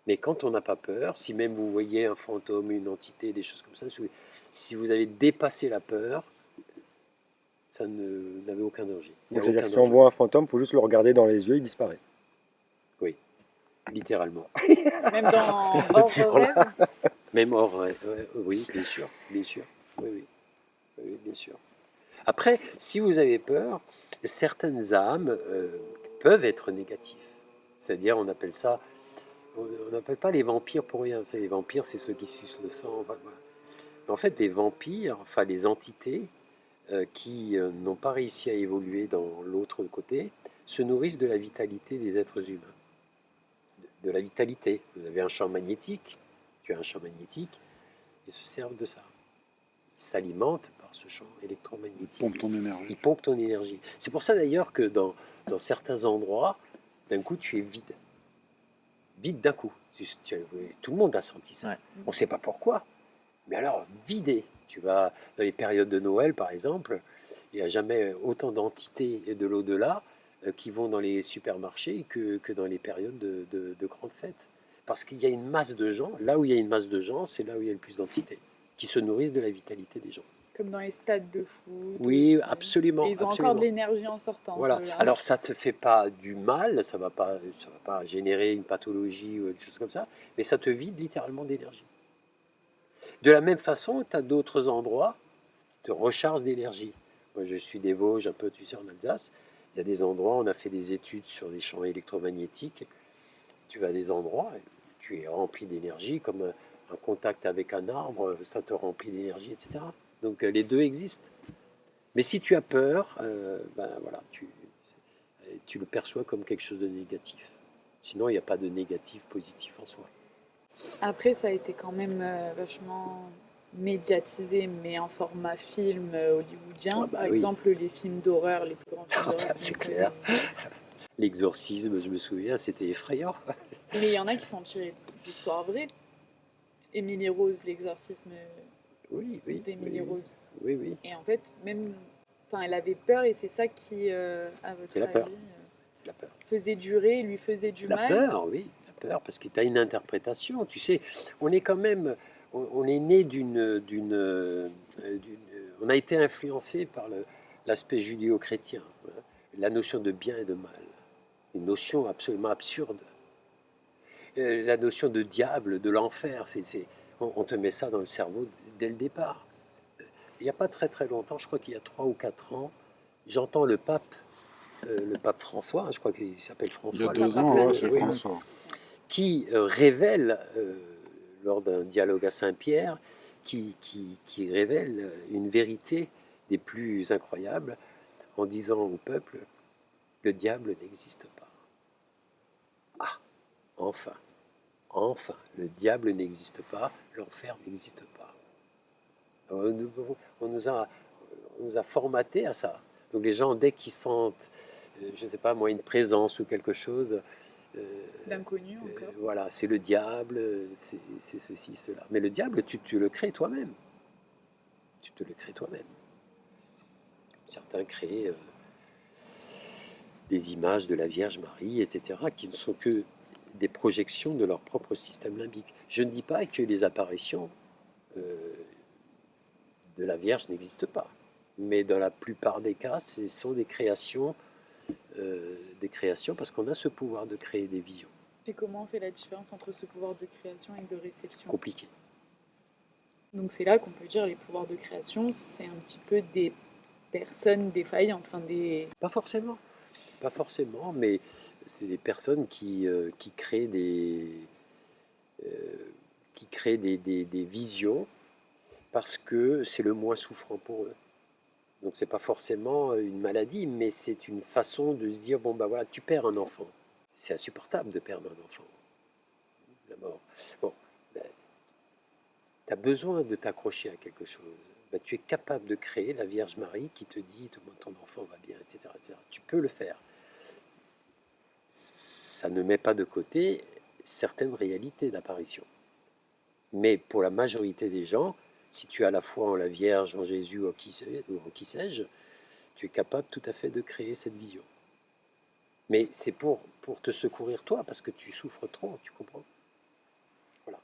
Mais quand on n'a pas peur, si même vous voyez un fantôme, une entité, des choses comme ça, si vous avez dépassé la peur, ça n'avait aucun danger. Il n'y Donc, a c'est-à-dire aucun que si on danger. voit un fantôme, il faut juste le regarder dans les yeux, il disparaît. Oui, littéralement. Même dans hors rêve. Même hors, oui, bien sûr, bien sûr. Oui, oui, oui, bien sûr. Après, si vous avez peur, certaines âmes peuvent être négatives. C'est-à-dire, on n'appelle pas les vampires pour rien. Les vampires, c'est ceux qui sucent le sang. Voilà. Mais en fait, des vampires, enfin des entités qui n'ont pas réussi à évoluer dans l'autre côté, se nourrissent de la vitalité des êtres humains. De la vitalité. Vous avez un champ magnétique, tu as un champ magnétique, ils se servent de ça. Ils s'alimentent par ce champ électromagnétique. Pompe ton énergie. Ils pompent ton énergie. C'est pour ça d'ailleurs que dans certains endroits, d'un coup, tu es vide. Vide d'un coup. Tout le monde a senti ça. Ouais. On ne sait pas pourquoi. Mais alors, vidé. Tu vas dans les périodes de Noël, par exemple, il n'y a jamais autant d'entités et de l'au-delà qui vont dans les supermarchés que dans les périodes de grandes fêtes. Parce qu'il y a une masse de gens, là où il y a une masse de gens, c'est là où il y a le plus d'entités, qui se nourrissent de la vitalité des gens. Comme dans les stades de foot. Oui, aussi. absolument. Et ils ont absolument. encore de l'énergie en sortant. Voilà. ceux-là. Alors ça te fait pas du mal, ça va pas générer une pathologie ou des choses comme ça, mais ça te vide littéralement d'énergie. De la même façon, tu as d'autres endroits qui te rechargent d'énergie. Moi, je suis des Vosges, un peu, tu sais, en Alsace. Il y a des endroits, on a fait des études sur les champs électromagnétiques. Tu vas à des endroits, tu es rempli d'énergie, comme un contact avec un arbre, ça te remplit d'énergie, etc. Donc les deux existent. Mais si tu as peur, ben voilà, tu le perçois comme quelque chose de négatif. Sinon, il n'y a pas de négatif positif en soi. Après, ça a été quand même vachement médiatisé, mais en format film hollywoodien. Ah bah Par oui. exemple, les films d'horreur, les plus grands films Ah d'horreur. bah, c'est qu'on clair. connaît. L'exorcisme, je me souviens, c'était effrayant. Mais il y en a qui sont tirés d'histoires vraies. Émilie Rose, l'exorcisme Oui, oui. d'Émilie oui, Rose. oui, oui. Et en fait, même, enfin, elle avait peur et c'est ça qui, à votre C'est la peur. avis, C'est la peur. faisait durer, lui faisait du La mal. peur, oui, la peur, parce que tu as une interprétation. Tu sais, on est quand même, on est né on a été influencé par l'aspect judéo-chrétien, hein, la notion de bien et de mal, une notion absolument absurde. La notion de diable, de l'enfer, on te met ça dans le cerveau dès le départ. Il n'y a pas très très longtemps, je crois qu'il y a 3 ou 4 ans, j'entends le pape François, je crois qu'il s'appelle Il y François. a 2 Papa ans, ouais, Francis. c'est Oui. François. Qui révèle, lors d'un dialogue à Saint-Pierre, qui révèle une vérité des plus incroyables en disant au peuple, le diable n'existe pas. Ah, enfin, le diable n'existe pas, l'enfer n'existe pas. On nous a formaté à ça. Donc les gens, dès qu'ils sentent, je ne sais pas moi, une présence ou quelque chose, D'inconnu encore. voilà, c'est le diable, c'est ceci, cela. Mais le diable, tu le crées toi-même. Tu te le crées toi-même. Certains créent des images de la Vierge Marie, etc., qui ne sont que des projections de leur propre système limbique. Je ne dis pas que les apparitions de la Vierge n'existe pas. Mais dans la plupart des cas, ce sont des créations parce qu'on a ce pouvoir de créer des visions. Et comment on fait la différence entre ce pouvoir de création et de réception? Compliqué. Donc c'est là qu'on peut dire les pouvoirs de création, c'est un petit peu des personnes défaillantes, enfin des... Pas forcément, mais c'est des personnes qui créent des visions parce que c'est le moins souffrant pour eux. Donc c'est pas forcément une maladie, mais c'est une façon de se dire, bon bah voilà, tu perds un enfant. C'est insupportable de perdre un enfant, la mort. Bon, ben, tu as besoin de t'accrocher à quelque chose. Ben, tu es capable de créer la Vierge Marie qui te dit, ton enfant va bien, etc., etc. Tu peux le faire. Ça ne met pas de côté certaines réalités d'apparition. Mais pour la majorité des gens, si tu as la foi en la Vierge, en Jésus ou en qui sais-je, tu es capable tout à fait de créer cette vision. Mais c'est pour te secourir toi, parce que tu souffres trop, tu comprends? Voilà.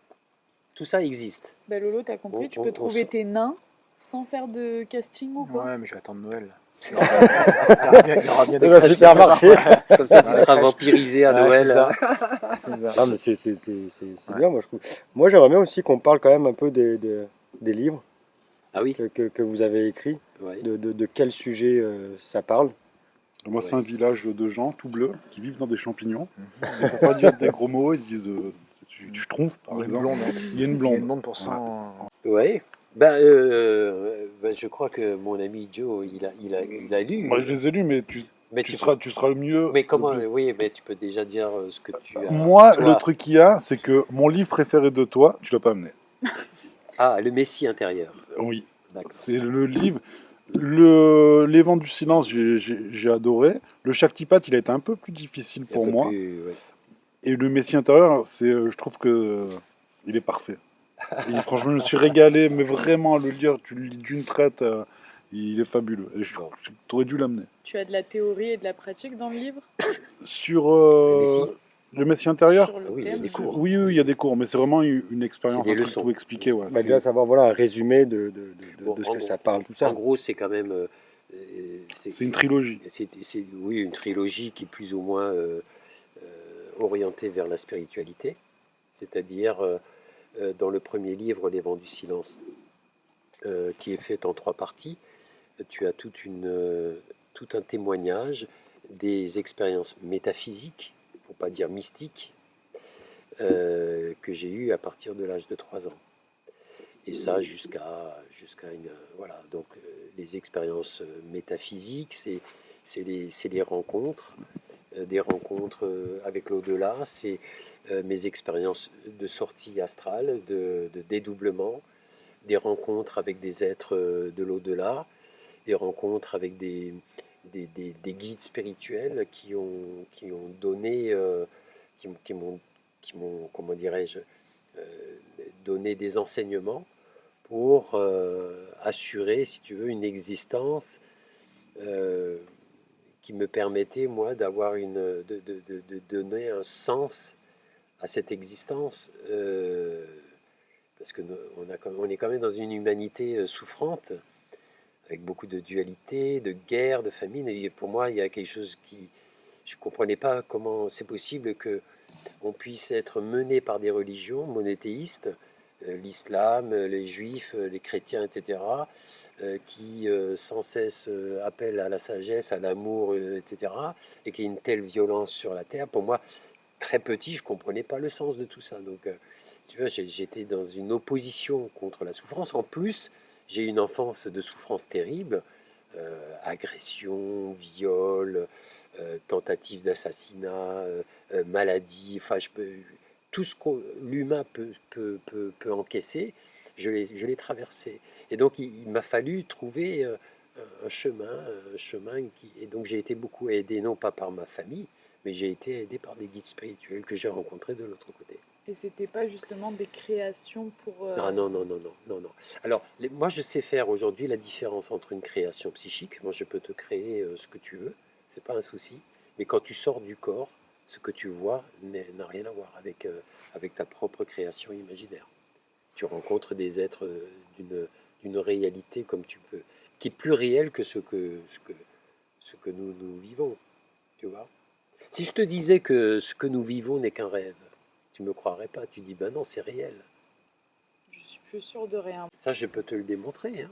Tout ça existe. Bah Lolo, t'as compris, tu peux trouver tes nains sans faire de casting ou quoi? Ouais, mais je vais attendre Noël. Il y aura bien des va crèches. supermarché. Comme ça, tu seras vampirisé à Ouais, Noël. c'est ça. Non, mais c'est Ouais. bien, moi je trouve. Moi j'aimerais bien aussi qu'on parle quand même un peu des livres Ah oui, que vous avez écrits, ouais. de quel sujet ça parle. Moi, c'est Ouais. un village de gens tout bleus qui vivent dans des champignons. Et pour pas dire des gros mots, ils disent tu trompes, Il y par a une exemple. blonde. Hein. Il y a une Il y a blonde. une blonde pour 100. Ouais. Je crois que mon ami Joe, il a lu. Moi, je les ai lus, mais Mais tu seras le mieux. Mais comment? le plus- Oui, mais tu peux déjà dire ce que tu as. Moi, Toi. le truc qu'il y a, c'est que mon livre préféré de toi, tu l'as pas amené. Ah, le Messie intérieur. Oui. D'accord. C'est le livre. Les Vents du silence, j'ai adoré. Le Shaktipat, il a été un peu plus difficile Il y a un pour peu moi. ouais. Et le Messie intérieur, je trouve que il est parfait. Et franchement, je me suis régalé, mais vraiment à le lire, tu le lis d'une traite, il est fabuleux. Et Bon. t'aurais dû l'amener. Tu as de la théorie et de la pratique dans le livre? Sur Messie le Messie intérieur, Sur le Ah oui, il y a thème? des cours. oui, oui, il y a des cours, mais c'est vraiment une expérience, C'est des un truc leçons. pour expliquer. Ouais, Bah, déjà savoir voilà, un résumé de Bon, ce en que gros- ça parle, tout ça. En gros, c'est quand même. c'est une trilogie. Oui, une trilogie qui est plus ou moins orientée vers la spiritualité. C'est-à-dire, dans le premier livre, Les Vents du silence, qui est fait en 3 parties, tu as tout un témoignage des expériences métaphysiques, pour pas dire mystiques, que j'ai eues à partir de l'âge de 3 ans. Et ça jusqu'à une... Voilà, donc les expériences métaphysiques, c'est les rencontres, des rencontres avec l'au-delà, c'est mes expériences de sortie astrale, de dédoublement, des rencontres avec des êtres de l'au-delà, des rencontres avec des guides spirituels qui ont donné, qui m'ont, comment dirais-je, donné des enseignements pour assurer, si tu veux, une existence qui me permettait, moi, de donner un sens à cette existence. Parce que on est quand même dans une humanité souffrante, avec beaucoup de dualité, de guerre, de famine. Et pour moi, il y a quelque chose qui... Je ne comprenais pas comment c'est possible que on puisse être mené par des religions monothéistes, l'islam, les juifs, les chrétiens, etc., qui sans cesse appellent à la sagesse, à l'amour, etc., et qu'il y ait une telle violence sur la terre. Pour moi, très petit, je ne comprenais pas le sens de tout ça. Donc, tu vois, j'étais dans une opposition contre la souffrance. En plus, j'ai eu une enfance de souffrance terrible, agression, viol, tentative d'assassinat, maladie, enfin, tout ce que l'humain peut encaisser, je l'ai traversé. Et donc, il m'a fallu trouver un chemin, et donc j'ai été beaucoup aidé, non pas par ma famille, mais j'ai été aidé par des guides spirituels que j'ai rencontrés de l'autre côté. Et c'était pas justement des créations pour... Ah non, non, non, non, non, non. Alors, moi, je sais faire aujourd'hui la différence entre une création psychique. Moi, je peux te créer ce que tu veux, c'est pas un souci. Mais quand tu sors du corps, ce que tu vois n'a rien à voir avec ta propre création imaginaire. Tu rencontres des êtres d'une réalité comme tu peux, qui est plus réelle que ce que nous vivons, tu vois. Si je te disais que ce que nous vivons n'est qu'un rêve, tu me croirais pas, tu dis ben non, c'est réel. Je suis plus sûre de rien. Ça, je peux te le démontrer, hein.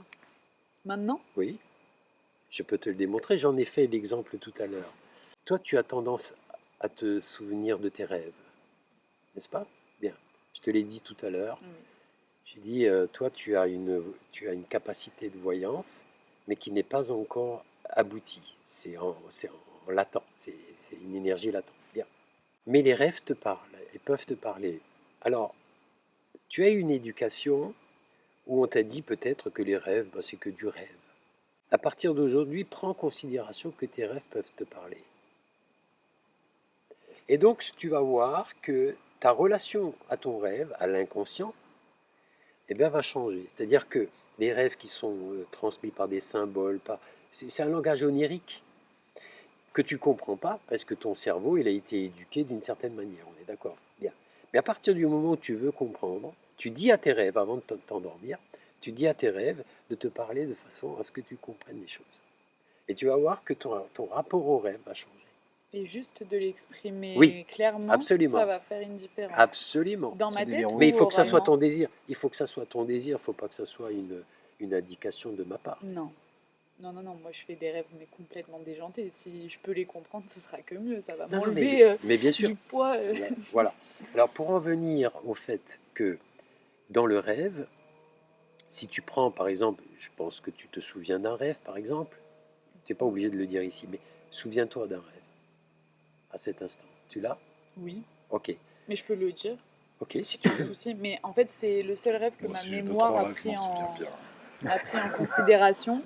Maintenant, Oui, je peux te le démontrer, j'en ai fait l'exemple tout à l'heure. Toi, tu as tendance à te souvenir de tes rêves, n'est-ce pas? Bien, je te l'ai dit tout à l'heure. oui. J'ai dit, toi, tu as une capacité de voyance, mais qui n'est pas encore aboutie. C'est en latent, c'est une énergie latente. Bien. Mais les rêves te parlent et peuvent te parler. Alors, tu as une éducation où on t'a dit peut-être que les rêves, ben, c'est que du rêve. À partir d'aujourd'hui, prends en considération que tes rêves peuvent te parler. Et donc, tu vas voir que ta relation à ton rêve, à l'inconscient, eh bien, va changer. C'est-à-dire que les rêves qui sont transmis par des symboles, c'est un langage onirique que tu ne comprends pas parce que ton cerveau il a été éduqué d'une certaine manière. On est d'accord? Bien. Mais à partir du moment où tu veux comprendre, tu dis à tes rêves, avant de t'endormir, tu dis à tes rêves de te parler de façon à ce que tu comprennes les choses. Et tu vas voir que ton rapport au rêve va changer. Et juste de l'exprimer Oui, clairement, absolument. ça va faire une différence. Absolument. Dans Ça ma tête déverrouille. ou Mais il faut que ça soit oralement? ton désir. Il faut que ça soit ton désir. Il ne faut pas que ça soit une indication de ma part. Non. Non, non, non, moi je fais des rêves mais complètement déjantés. Si je peux les comprendre, ce sera que mieux. Ça va Non, non, m'enlever mais bien sûr. du poids. Voilà. Alors pour en venir au fait que dans le rêve, si tu prends par exemple, je pense que tu te souviens d'un rêve par exemple, tu n'es pas obligé de le dire ici, mais souviens-toi d'un rêve à cet instant. Tu l'as? Oui, Ok. mais je peux le dire, Ok, si tu sans veux. souci. Mais en fait, c'est le seul rêve que Moi ma aussi, j'ai deux, mémoire trois a rêves, je pris m'en souviens en, bien. a pris en considération.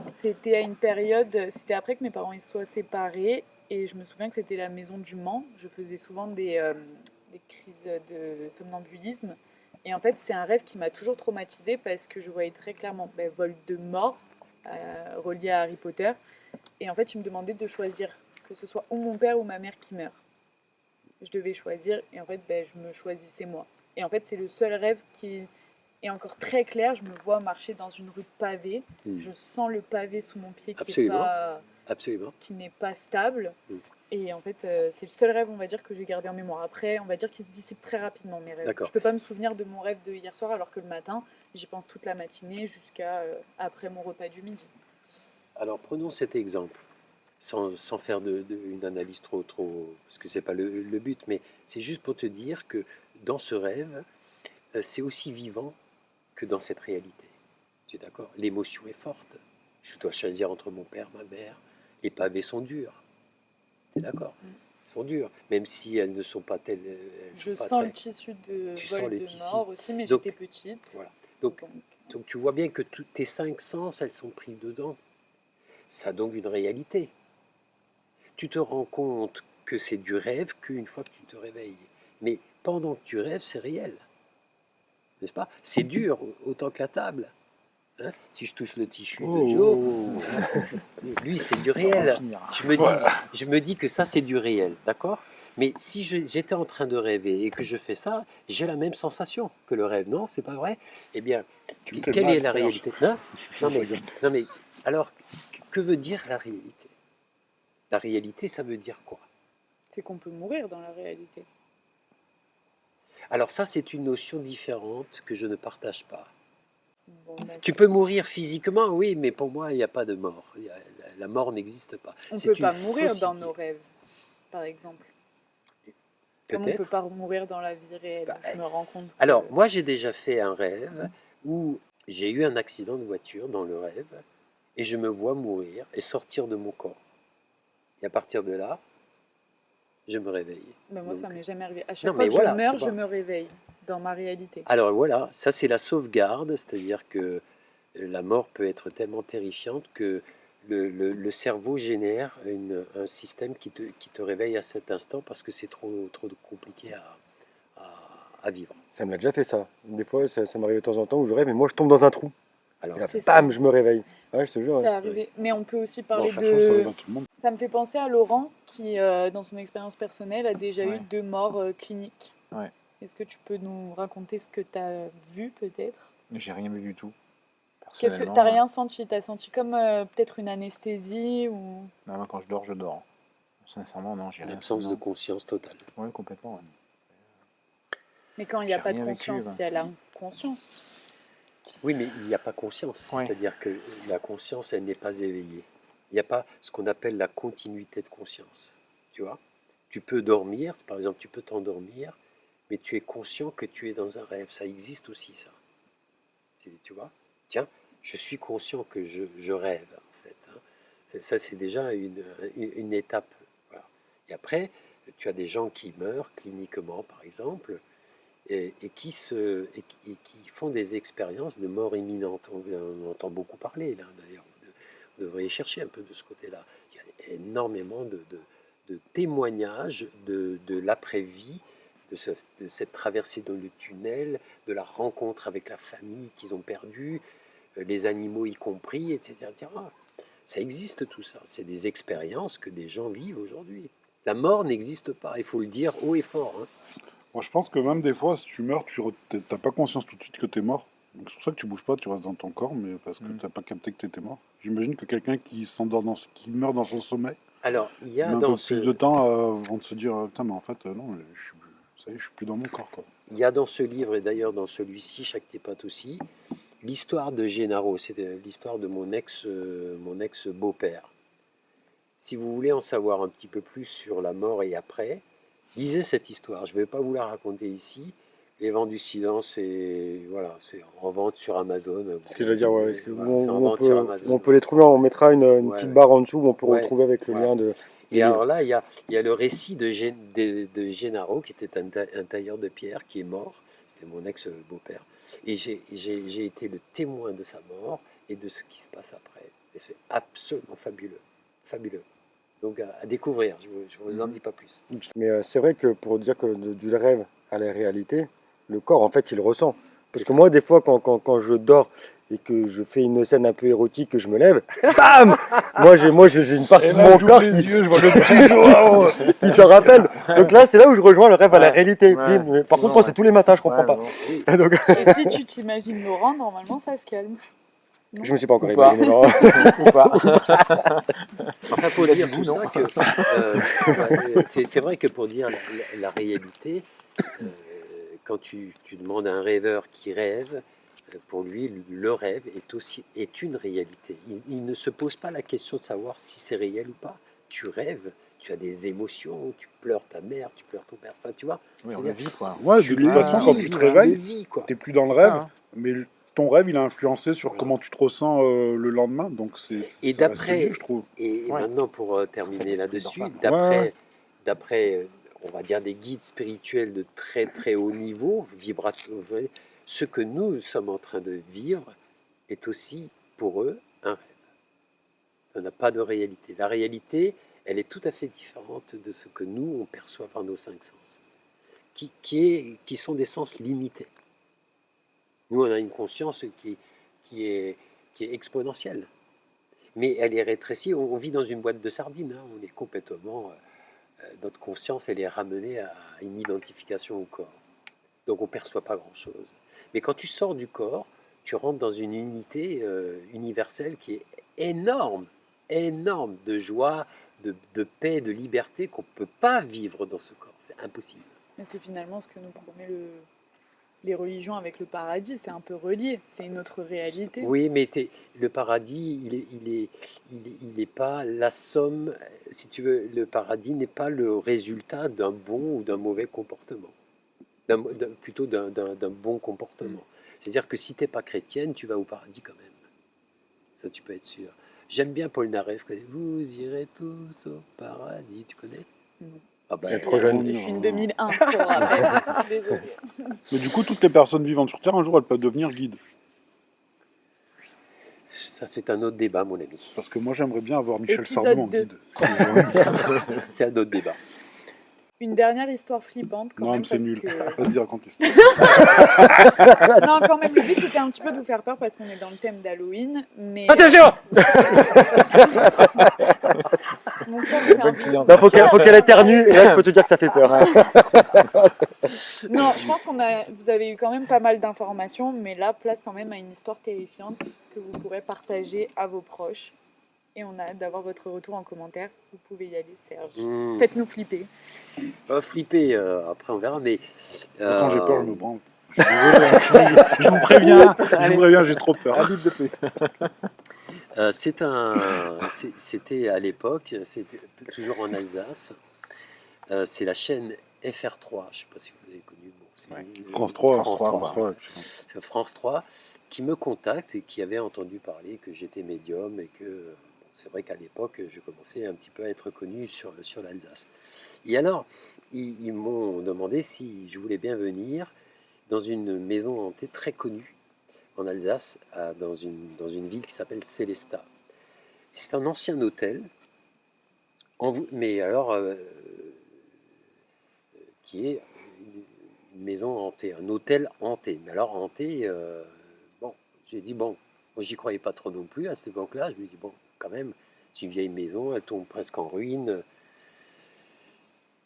C'était à une période, c'était après que mes parents ils se soient séparés. Et je me souviens que c'était la maison du Mans. Je faisais souvent des crises de somnambulisme. Et en fait, c'est un rêve qui m'a toujours traumatisée parce que je voyais très clairement Voldemort relié à Harry Potter. Et en fait, il me demandait de choisir que ce soit ou mon père ou ma mère qui meurt. Je devais choisir et en fait, je me choisissais moi. Et en fait, c'est le seul rêve qui est encore très clair. Je me vois marcher dans une rue pavée. Mm. Je sens le pavé sous mon pied Absolument. Absolument. qui n'est pas stable. Mm. Et en fait, c'est le seul rêve, on va dire, que j'ai gardé en mémoire. Après, on va dire qu'il se dissipe très rapidement, mes rêves. D'accord. Je peux pas me souvenir de mon rêve de hier soir, alors que le matin, j'y pense toute la matinée jusqu'à après mon repas du midi. Alors prenons cet exemple, sans faire une analyse trop, parce que c'est pas le but, mais c'est juste pour te dire que dans ce rêve, c'est aussi vivant que dans cette réalité. Tu es d'accord? L'émotion est forte. Je dois choisir entre mon père, ma mère. Les pavés sont durs. Tu es d'accord? Ils sont durs, même si elles ne sont pas telles. Je sens le tissu de Tu sens le Voldemort aussi, mais Donc, j'étais petite. voilà. Donc tu vois bien que toutes tes cinq sens, elles sont prises dedans. Ça a donc une réalité. Tu te rends compte que c'est du rêve qu'une fois que tu te réveilles. Mais pendant que tu rêves, c'est réel. N'est-ce pas? C'est dur, autant que la table. Hein, si je touche le tissu de Joe, lui, c'est du réel. Je me dis que ça, c'est du réel, d'accord? Mais si j'étais en train de rêver et que je fais ça, j'ai la même sensation que le rêve. Non, c'est pas vrai? Eh bien, Tu me fais quelle mal, est la Serge. réalité? Non, mais alors, que veut dire la réalité? La réalité, ça veut dire quoi? C'est qu'on peut mourir dans la réalité. Alors ça, c'est une notion différente que je ne partage pas. Bon, Tu peux mourir physiquement, oui, mais pour moi, il n'y a pas de mort. La mort n'existe pas. on C'est peut une pas mourir fausse dans idée. nos rêves, par exemple. Comme on peut Peut-être. pas mourir dans la vie réelle. Bah, je me rends compte que... Alors, moi, j'ai déjà fait un rêve où j'ai eu un accident de voiture dans le rêve et je me vois mourir et sortir de mon corps. Et à partir de là, je me réveille. Ben moi, Donc- ça m'est jamais arrivé. À Non, chaque fois mais que voilà, je meurs, c'est je pas- me réveille dans ma réalité. Alors voilà, ça c'est la sauvegarde, c'est-à-dire que la mort peut être tellement terrifiante que le cerveau génère un système qui te réveille à cet instant parce que c'est trop compliqué à vivre. Ça me l'a déjà fait ça. Des fois, ça m'arrive de temps en temps où je rêve, mais moi je tombe dans un trou. Alors, Et là, C'est bam, ça. je me réveille. Ouais, je te jure. C'est Ouais. arrivé. Mais on peut aussi Bon, parler franchement, ça arrive de... à tout le monde. Ça me fait penser à Laurent qui, dans son expérience personnelle, a déjà eu Ouais. 2 morts cliniques. Ouais. Est-ce que tu peux nous raconter ce que tu as vu peut-être? J'ai rien vu du tout. Qu'est-ce que Personnellement, t'as rien senti? T'as senti comme peut-être une anesthésie ou... non, moi, quand je dors, je dors. Sincèrement, non, j'ai Une rien. absence de Non. conscience totale. Oui, complètement. Ouais. Mais quand il n'y a J'ai pas de rien vécu, conscience, ben. il y a l'inconscience. Oui, mais il n'y a pas conscience. Ouais. C'est-à-dire que la conscience, elle n'est pas éveillée. Il n'y a pas ce qu'on appelle la continuité de conscience. Tu vois? Tu peux dormir, par exemple, tu peux t'endormir, mais tu es conscient que tu es dans un rêve. Ça existe aussi, ça. Tu vois? Tiens, je suis conscient que je rêve, en fait. Hein. Ça, c'est déjà une étape. Voilà. Et après, tu as des gens qui meurent cliniquement, par exemple, et qui font des expériences de mort imminente. On entend beaucoup parler, là, d'ailleurs. Vous devriez chercher un peu de ce côté-là. Il y a énormément de témoignages de l'après-vie, de cette traversée dans le tunnel, de la rencontre avec la famille qu'ils ont perdue, les animaux y compris, etc., etc. Ça existe tout ça. C'est des expériences que des gens vivent aujourd'hui. La mort n'existe pas, il faut le dire haut et fort. Hein. Moi, je pense que même des fois, si tu meurs, t'as pas conscience tout de suite que t'es mort. Donc, c'est pour ça que tu bouges pas, tu restes dans ton corps, mais parce que t'as pas capté que t'étais mort. J'imagine que quelqu'un qui qui meurt dans son sommeil, Alors, il y met a un dans peu plus de temps avant de se dire, putain, mais en fait, non, ça y est, je suis plus dans mon corps, quoi. Il y a dans ce livre, et d'ailleurs dans celui-ci, Chaque tes pattes aussi, l'histoire de Gennaro, c'est l'histoire de mon ex-beau-père. Si vous voulez en savoir un petit peu plus sur la mort et après, lisez cette histoire. Je ne vais pas vous la raconter ici. Les Vents du Silence, c'est en vente sur Amazon. Ce que je veux dire, ouais, est-ce que Voilà, c'est en on vente sur peut, Amazon. on peut les trouver, on mettra une Ouais, petite ouais. barre en dessous où on peut Ouais, retrouver avec le ouais. lien de. Et alors là, il y a le récit de Gennaro, qui était un tailleur de pierre, qui est mort. C'était mon ex-beau-père. Et j'ai été le témoin de sa mort et de ce qui se passe après. Et c'est absolument fabuleux. Fabuleux. Donc à découvrir, je ne vous en dis pas plus. Mais c'est vrai que pour dire que du rêve à la réalité, le corps, en fait, il ressent. Parce C'est que ça. moi, des fois, quand je dors et que je fais une scène un peu érotique, que je me lève, bam, moi, j'ai une partie Et de là, mon j'ouvre corps les yeux, je vois le petit Joao. qui se rappelle. Donc là, c'est là où je rejoins le rêve à la Ouais, réalité. ouais, Bim. Mais par contre, souvent, moi, c'est ouais. tous les matins, je comprends Ouais, pas. bon. Donc, Et si tu t'imagines Laurent, normalement, ça se calme. je me suis pas encore Ou pas. imaginé. Non. Ou pas. Enfin, pour Il a dire dit tout vous, ça, non que c'est vrai que pour dire la réalité, quand tu demandes à un rêveur qui rêve, pour lui, le rêve est une réalité. Il ne se pose pas la question de savoir si c'est réel ou pas. Tu rêves, tu as des émotions, tu pleures ta mère, tu pleures ton père. Enfin, tu vois, Oui, on Je veux le dire, vit, quoi. Ouais, tu de toute le façon, vis, quand tu te tu le réveilles, vis, quoi. t'es plus dans le C'est rêve, ça, hein. mais ton rêve, il a influencé sur Voilà. comment tu te ressens le lendemain, donc Et ça reste lié, d'après, je trouve. et Ouais. maintenant pour Ça terminer fait là-dessus, l'esprit Ouais. d'après, on va dire des guides spirituels de très très haut niveau, vibratoire, ce que nous sommes en train de vivre est aussi pour eux un rêve. Ça n'a pas de réalité. La réalité, elle est tout à fait différente de ce que nous on perçoit par nos cinq sens, qui sont des sens limités. Nous on a une conscience qui est, qui est exponentielle. Mais elle est rétrécie, on vit dans une boîte de sardines, hein. On est complètement, notre conscience, elle est ramenée à une identification au corps. Donc on ne perçoit pas grand-chose. Mais quand tu sors du corps, tu rentres dans une unité universelle qui est énorme, énorme de joie, de paix, de liberté qu'on ne peut pas vivre dans ce corps. C'est impossible. Mais c'est finalement ce que nous promet les religions avec le paradis. C'est un peu relié. C'est une autre réalité. Oui, mais le paradis, il est pas la somme, si tu veux, le paradis n'est pas le résultat d'un bon ou d'un mauvais comportement. Plutôt d'un bon comportement. C'est-à-dire que si tu n'es pas chrétienne, tu vas au paradis quand même. Ça, tu peux être sûr. J'aime bien Paul Naref, vous irez tous au paradis, tu connais? Non. Ah ben, Elle est trop jeune. Je suis une 2001, pour rappel. Désolée. Mais du coup, toutes les personnes vivantes sur Terre, un jour, elles peuvent devenir guides. ça, c'est un autre débat, mon ami. Parce que moi, j'aimerais bien avoir Michel Épisode Sardou en 2. guide. C'est un autre débat. Une dernière histoire flippante quand Non, même mais c'est parce nul. que... Vas-y, raconte l'histoire. Non, quand même, le but c'était un petit peu de vous faire peur parce qu'on est dans le thème d'Halloween, mais... Attention. Mon cœur bonne cliente. Non, faut qu'elle éternue, et là, je peux te dire que ça fait peur. Non, je pense vous avez eu quand même pas mal d'informations, mais là, place quand même à une histoire terrifiante que vous pourrez partager à vos proches. Et on a hâte d'avoir votre retour en commentaire. Vous pouvez y aller, Serge. Faites-nous flipper. Flipper, après on verra, mais... Quand j'ai peur, je me branle. Je suis désolé, hein. Je vous préviens, j'ai trop peur. Un litre de plus. C'était à l'époque, c'était toujours en Alsace. C'est la chaîne FR3, je ne sais pas si vous avez connu. Bon, c'est France 3. France 3. Putain. France 3 qui me contacte et qui avait entendu parler que j'étais médium et que c'est vrai qu'à l'époque je commençais un petit peu à être connu sur l'Alsace. Et alors ils m'ont demandé si je voulais bien venir dans une maison hantée très connue en Alsace, dans une ville qui s'appelle Sélestat. C'est un ancien hôtel, mais alors qui est une maison hantée, un hôtel hanté. Mais alors hanté, bon, j'ai dit bon, moi j'y croyais pas trop non plus à cette époque-là. Je me dis bon, quand même, c'est une vieille maison, elle tombe presque en ruine.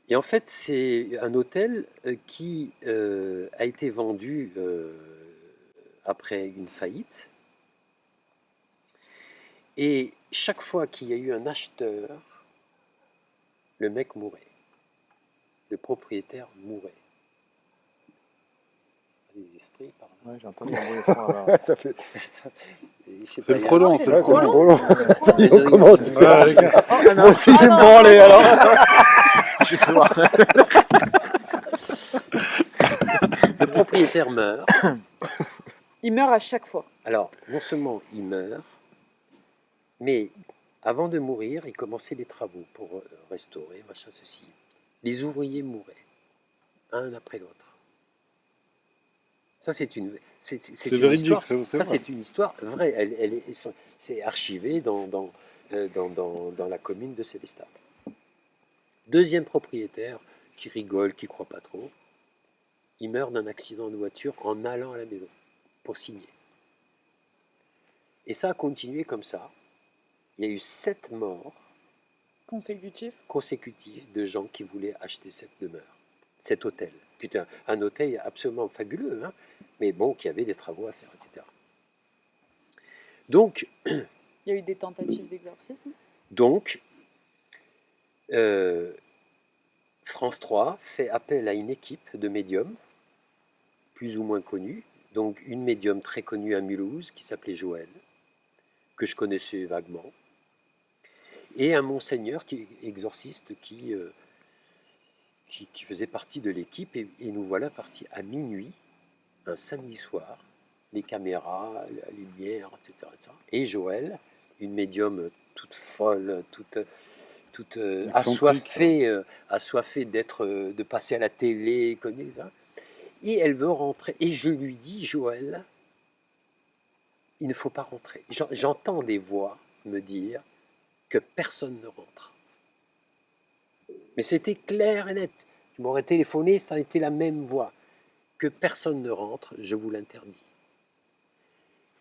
Et en fait, c'est un hôtel qui a été vendu après une faillite. Et chaque fois qu'il y a eu un acheteur, le mec mourait. Le propriétaire mourait. Les esprits, pardon. Ouais, j'ai entendu un bruit fort, alors. Ça fait... C'est le frelon, c'est c'est le le frelon. frelon. Ça y est, on commence. Ouais, les gars. Moi aussi, je vais me non. branler, alors. Je peux voir. Le propriétaire meurt. Il meurt à chaque fois. Alors, non seulement il meurt, mais avant de mourir, il commençait les travaux pour restaurer, machin, ceci. Les ouvriers mouraient, un après l'autre. Ça, c'est une véridique, histoire. c'est Ça, vrai. c'est une histoire vraie. C'est archivé dans la commune de Sélestat. Deuxième propriétaire qui rigole, qui croit pas trop, il meurt d'un accident de voiture en allant à la maison pour signer. Et ça a continué comme ça. Il y a eu 7 morts Consécutif. consécutifs de gens qui voulaient acheter cette demeure, cet hôtel, qui était un hôtel absolument fabuleux, hein, mais bon, qui avait des travaux à faire, etc. Donc, Il y a eu des tentatives d'exorcisme. France 3 fait appel à une équipe de médiums, plus ou moins connue. Donc, une médium très connue à Mulhouse, qui s'appelait Joël, que je connaissais vaguement, et un monseigneur exorciste qui faisait partie de l'équipe, et nous voilà partis à minuit, un samedi soir, les caméras, la lumière, etc. Et Joël, une médium toute folle, toute assoiffée de passer à la télé, connue, ça. Et elle veut rentrer. Et je lui dis, Joël, il ne faut pas rentrer. J'entends des voix me dire que personne ne rentre. Mais c'était clair et net. Tu m'aurais téléphoné, ça a été la même voix. Que personne ne rentre, je vous l'interdis.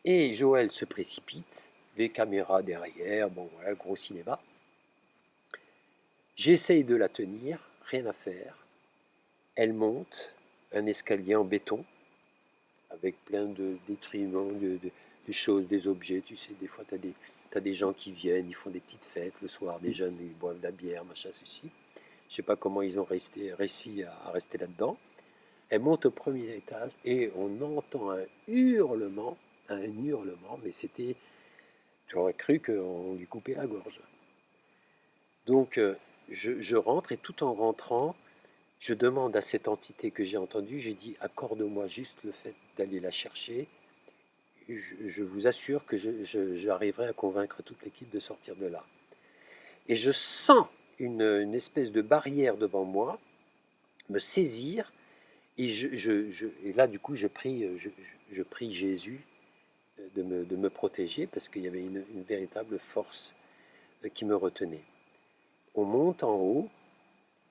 Et Joël se précipite, les caméras derrière, bon voilà, gros cinéma. J'essaye de la tenir, rien à faire. Elle monte un escalier en béton, avec plein de détriments, de choses, des objets. Tu sais, des fois, tu as des gens qui viennent, ils font des petites fêtes le soir, des jeunes, ils boivent de la bière, machin, ceci. Je ne sais pas comment ils ont réussi à rester là-dedans. Elle monte au premier étage et on entend un hurlement, mais c'était... Tu aurais cru qu'on lui coupait la gorge. Donc, je rentre et tout en rentrant, je demande à cette entité que j'ai entendue, j'ai dit, accorde-moi juste le fait d'aller la chercher. Je vous assure que j'arriverai à convaincre toute l'équipe de sortir de là. Et je sens une espèce de barrière devant moi me saisir. Et là, du coup, je prie Jésus de me protéger parce qu'il y avait une véritable force qui me retenait. On monte en haut,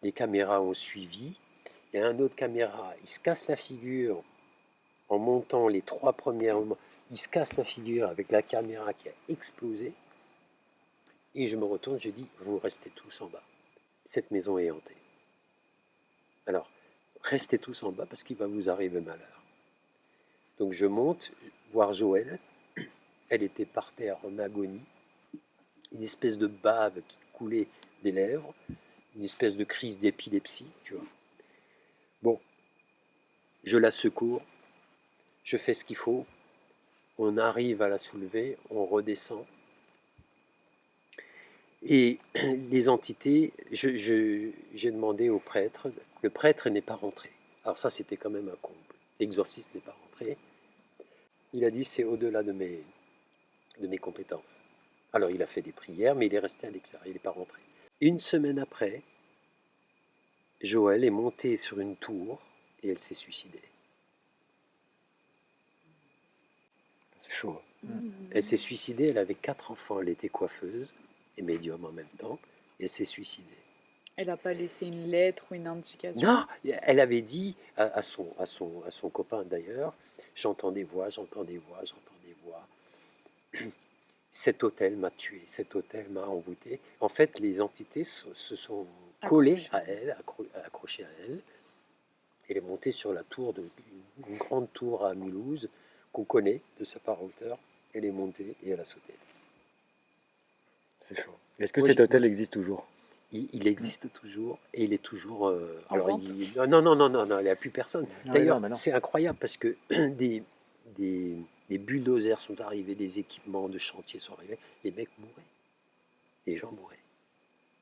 les caméras ont suivi. Il y a un autre caméra, il se casse la figure en montant les 3 premières. Il se casse la figure avec la caméra qui a explosé. Et je me retourne, je dis, vous restez tous en bas. Cette maison est hantée. Alors, restez tous en bas parce qu'il va vous arriver malheur. Donc je monte voir Joël. Elle était par terre en agonie. Une espèce de bave qui coulait des lèvres. Une espèce de crise d'épilepsie, tu vois. Bon, je la secours. Je fais ce qu'il faut. On arrive à la soulever. On redescend. Et les entités, j'ai demandé au prêtre, le prêtre n'est pas rentré. Alors ça, c'était quand même un comble. L'exorciste n'est pas rentré. Il a dit, c'est au-delà de mes compétences. Alors il a fait des prières, mais il est resté à l'extérieur, il n'est pas rentré. Une semaine après, Joël est montée sur une tour et elle s'est suicidée. C'est chaud. Elle s'est suicidée, elle avait 4 enfants, elle était coiffeuse et médium en même temps, et elle s'est suicidée. Elle n'a pas laissé une lettre ou une indication. Non, elle avait dit à son copain d'ailleurs, j'entends des voix, j'entends des voix, j'entends des voix. Cet hôtel m'a tué, cet hôtel m'a envoûté. En fait, les entités se sont collées à elle, accrochées à elle. Elle est montée sur la tour, une grande tour à Mulhouse, qu'on connaît de sa part hauteur. Elle est montée et elle a sauté. C'est chaud. Est-ce que Moi, cet hôtel existe toujours? Il existe toujours et il est toujours. En vente Non, il n'y a plus personne. Ah, D'ailleurs, non. c'est incroyable parce que des bulldozers sont arrivés, des équipements de chantier sont arrivés, les mecs mouraient. Les gens mouraient.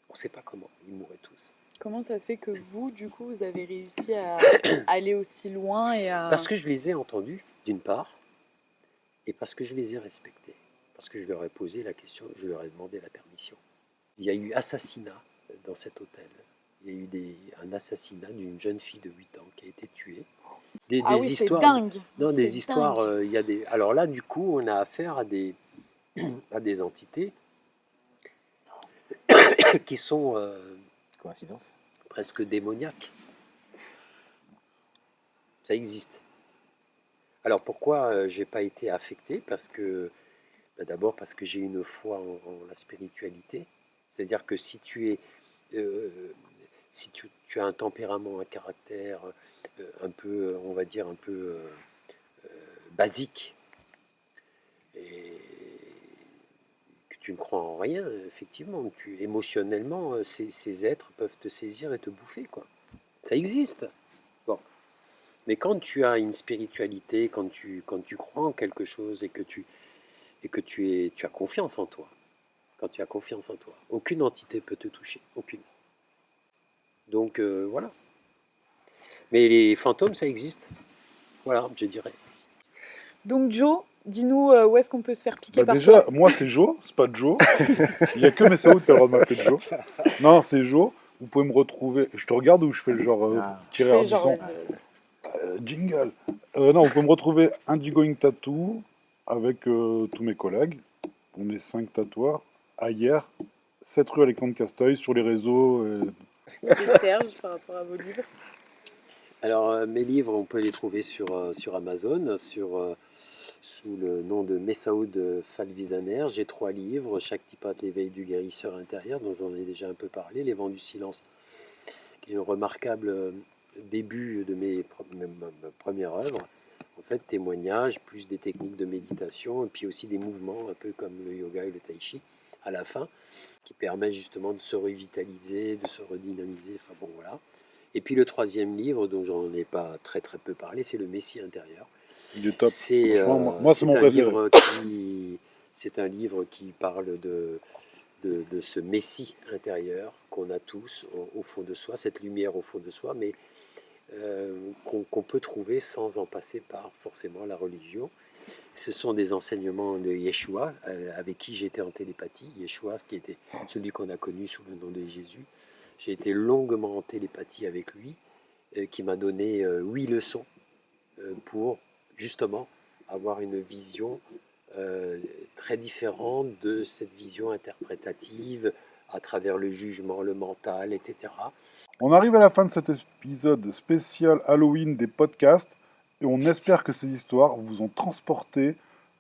On ne sait pas comment, ils mouraient tous. Comment ça se fait que vous, du coup, vous avez réussi à aller aussi loin et à... Parce que je les ai entendus, d'une part, et parce que je les ai respectés. Parce que je leur ai posé la question, je leur ai demandé la permission. Il y a eu assassinat dans cet hôtel. Il y a eu un assassinat d'une jeune fille de 8 ans qui a été tuée. Des oui, histoires, c'est dingue. non, C'est des histoires. dingue. Il y a des. Alors là, du coup, on a affaire à des entités qui sont Coïncidence. presque démoniaques. Ça existe. Alors pourquoi j'ai pas été affecté? Parce que d'abord parce que j'ai une foi en la spiritualité. C'est-à-dire que si tu as un tempérament, un caractère un peu, on va dire, un peu basique, et que tu ne crois en rien, effectivement, émotionnellement, ces êtres peuvent te saisir et te bouffer, quoi. Ça existe. Bon. Mais quand tu as une spiritualité, quand tu crois en quelque chose et que tu as confiance en toi, quand tu as confiance en toi, aucune entité peut te toucher, aucune. Donc voilà. Mais les fantômes, ça existe. Voilà, je dirais. Donc Joe, dis-nous où est-ce qu'on peut se faire piquer par Déjà, toi? moi c'est Joe, c'est pas Joe. Il n'y a que Messaoud qui a le droit de m'appeler Joe. Non, c'est Joe. Vous pouvez me retrouver. Je te regarde ou je fais le genre tirer Fais genre, ardisson. vas-y. Jingle. Non, vous pouvez me retrouver Indigoing Tattoo avec tous mes collègues. On est 5 tatoueurs. À hier, 7 rue Alexandre Casteuil sur les réseaux. Et Serge, par rapport à vos livres. Alors, mes livres, on peut les trouver sur Amazon, sous le nom de Messaoud Falvisaner. J'ai 3 livres, Chaque typate, l'éveil du guérisseur intérieur, dont j'en ai déjà un peu parlé, Les vents du silence, qui est un remarquable début de ma première œuvre. En fait, témoignages, plus des techniques de méditation, et puis aussi des mouvements, un peu comme le yoga et le tai chi, à la fin, qui permet justement de se revitaliser, de se redynamiser, enfin bon, voilà. Et puis le 3e livre, dont j'en ai pas très peu parlé, c'est Le Messie intérieur. Il est top. C'est Moi, c'est mon préféré. C'est un livre qui parle de ce Messie intérieur qu'on a tous au fond de soi, cette lumière au fond de soi, mais qu'on peut trouver sans en passer par forcément la religion. Ce sont des enseignements de Yeshua, avec qui j'étais en télépathie. Yeshua, qui était celui qu'on a connu sous le nom de Jésus. J'ai été longuement en télépathie avec lui, qui m'a donné 8 leçons pour justement avoir une vision très différente de cette vision interprétative à travers le jugement, le mental, etc. On arrive à la fin de cet épisode spécial Halloween des podcasts et on espère que ces histoires vous ont transporté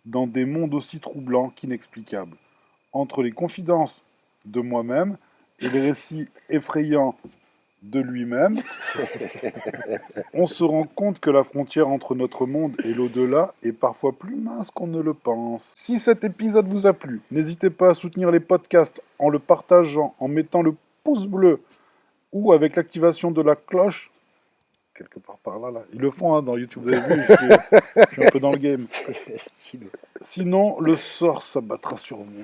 dans des mondes aussi troublants qu'inexplicables. Entre les confidences de moi-même et les récits effrayants de lui-même, on se rend compte que la frontière entre notre monde et l'au-delà est parfois plus mince qu'on ne le pense. Si cet épisode vous a plu, n'hésitez pas à soutenir les podcasts en le partageant, en mettant le pouce bleu ou avec l'activation de la cloche. Quelque part par là. Ils le font dans YouTube, vous avez vu, je suis un peu dans le game. Sinon, le sort s'abattra sur vous.